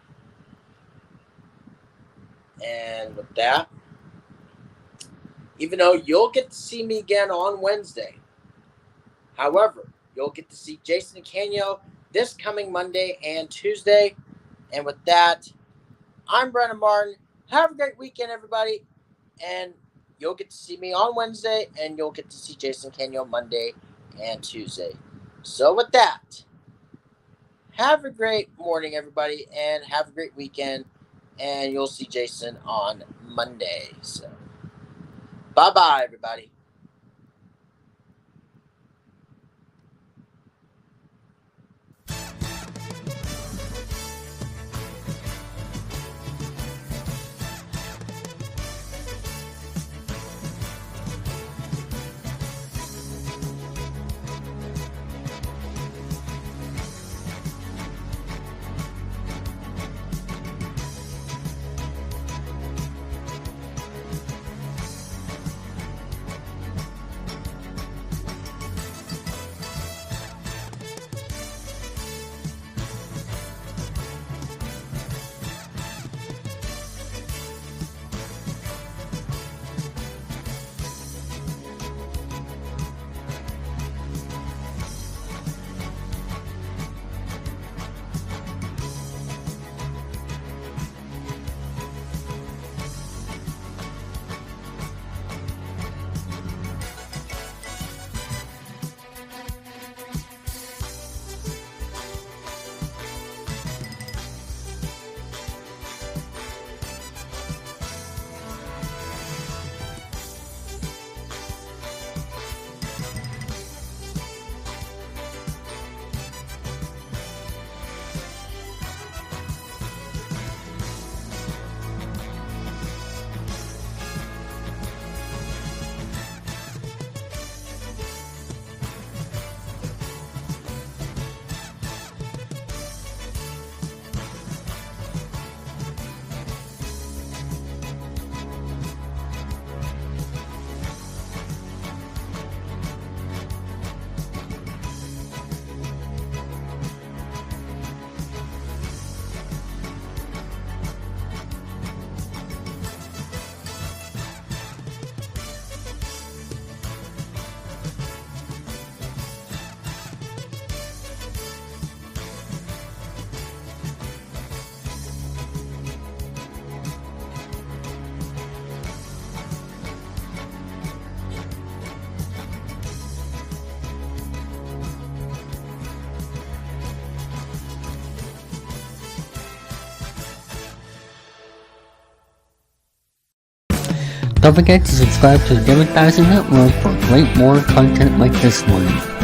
And with that, even though you'll get to see me again on Wednesday, however, you'll get to see Jason Canyo this coming Monday and Tuesday. And with that, I'm Brennan Martin. Have a great weekend, everybody. And you'll get to see me on Wednesday, and you'll get to see Jason Canyo Monday and Tuesday. So with that, have a great morning, everybody, and have a great weekend. And you'll see Jason on Monday. So bye-bye, everybody. Don't forget to subscribe to the David Dyson Network for great more content like this one.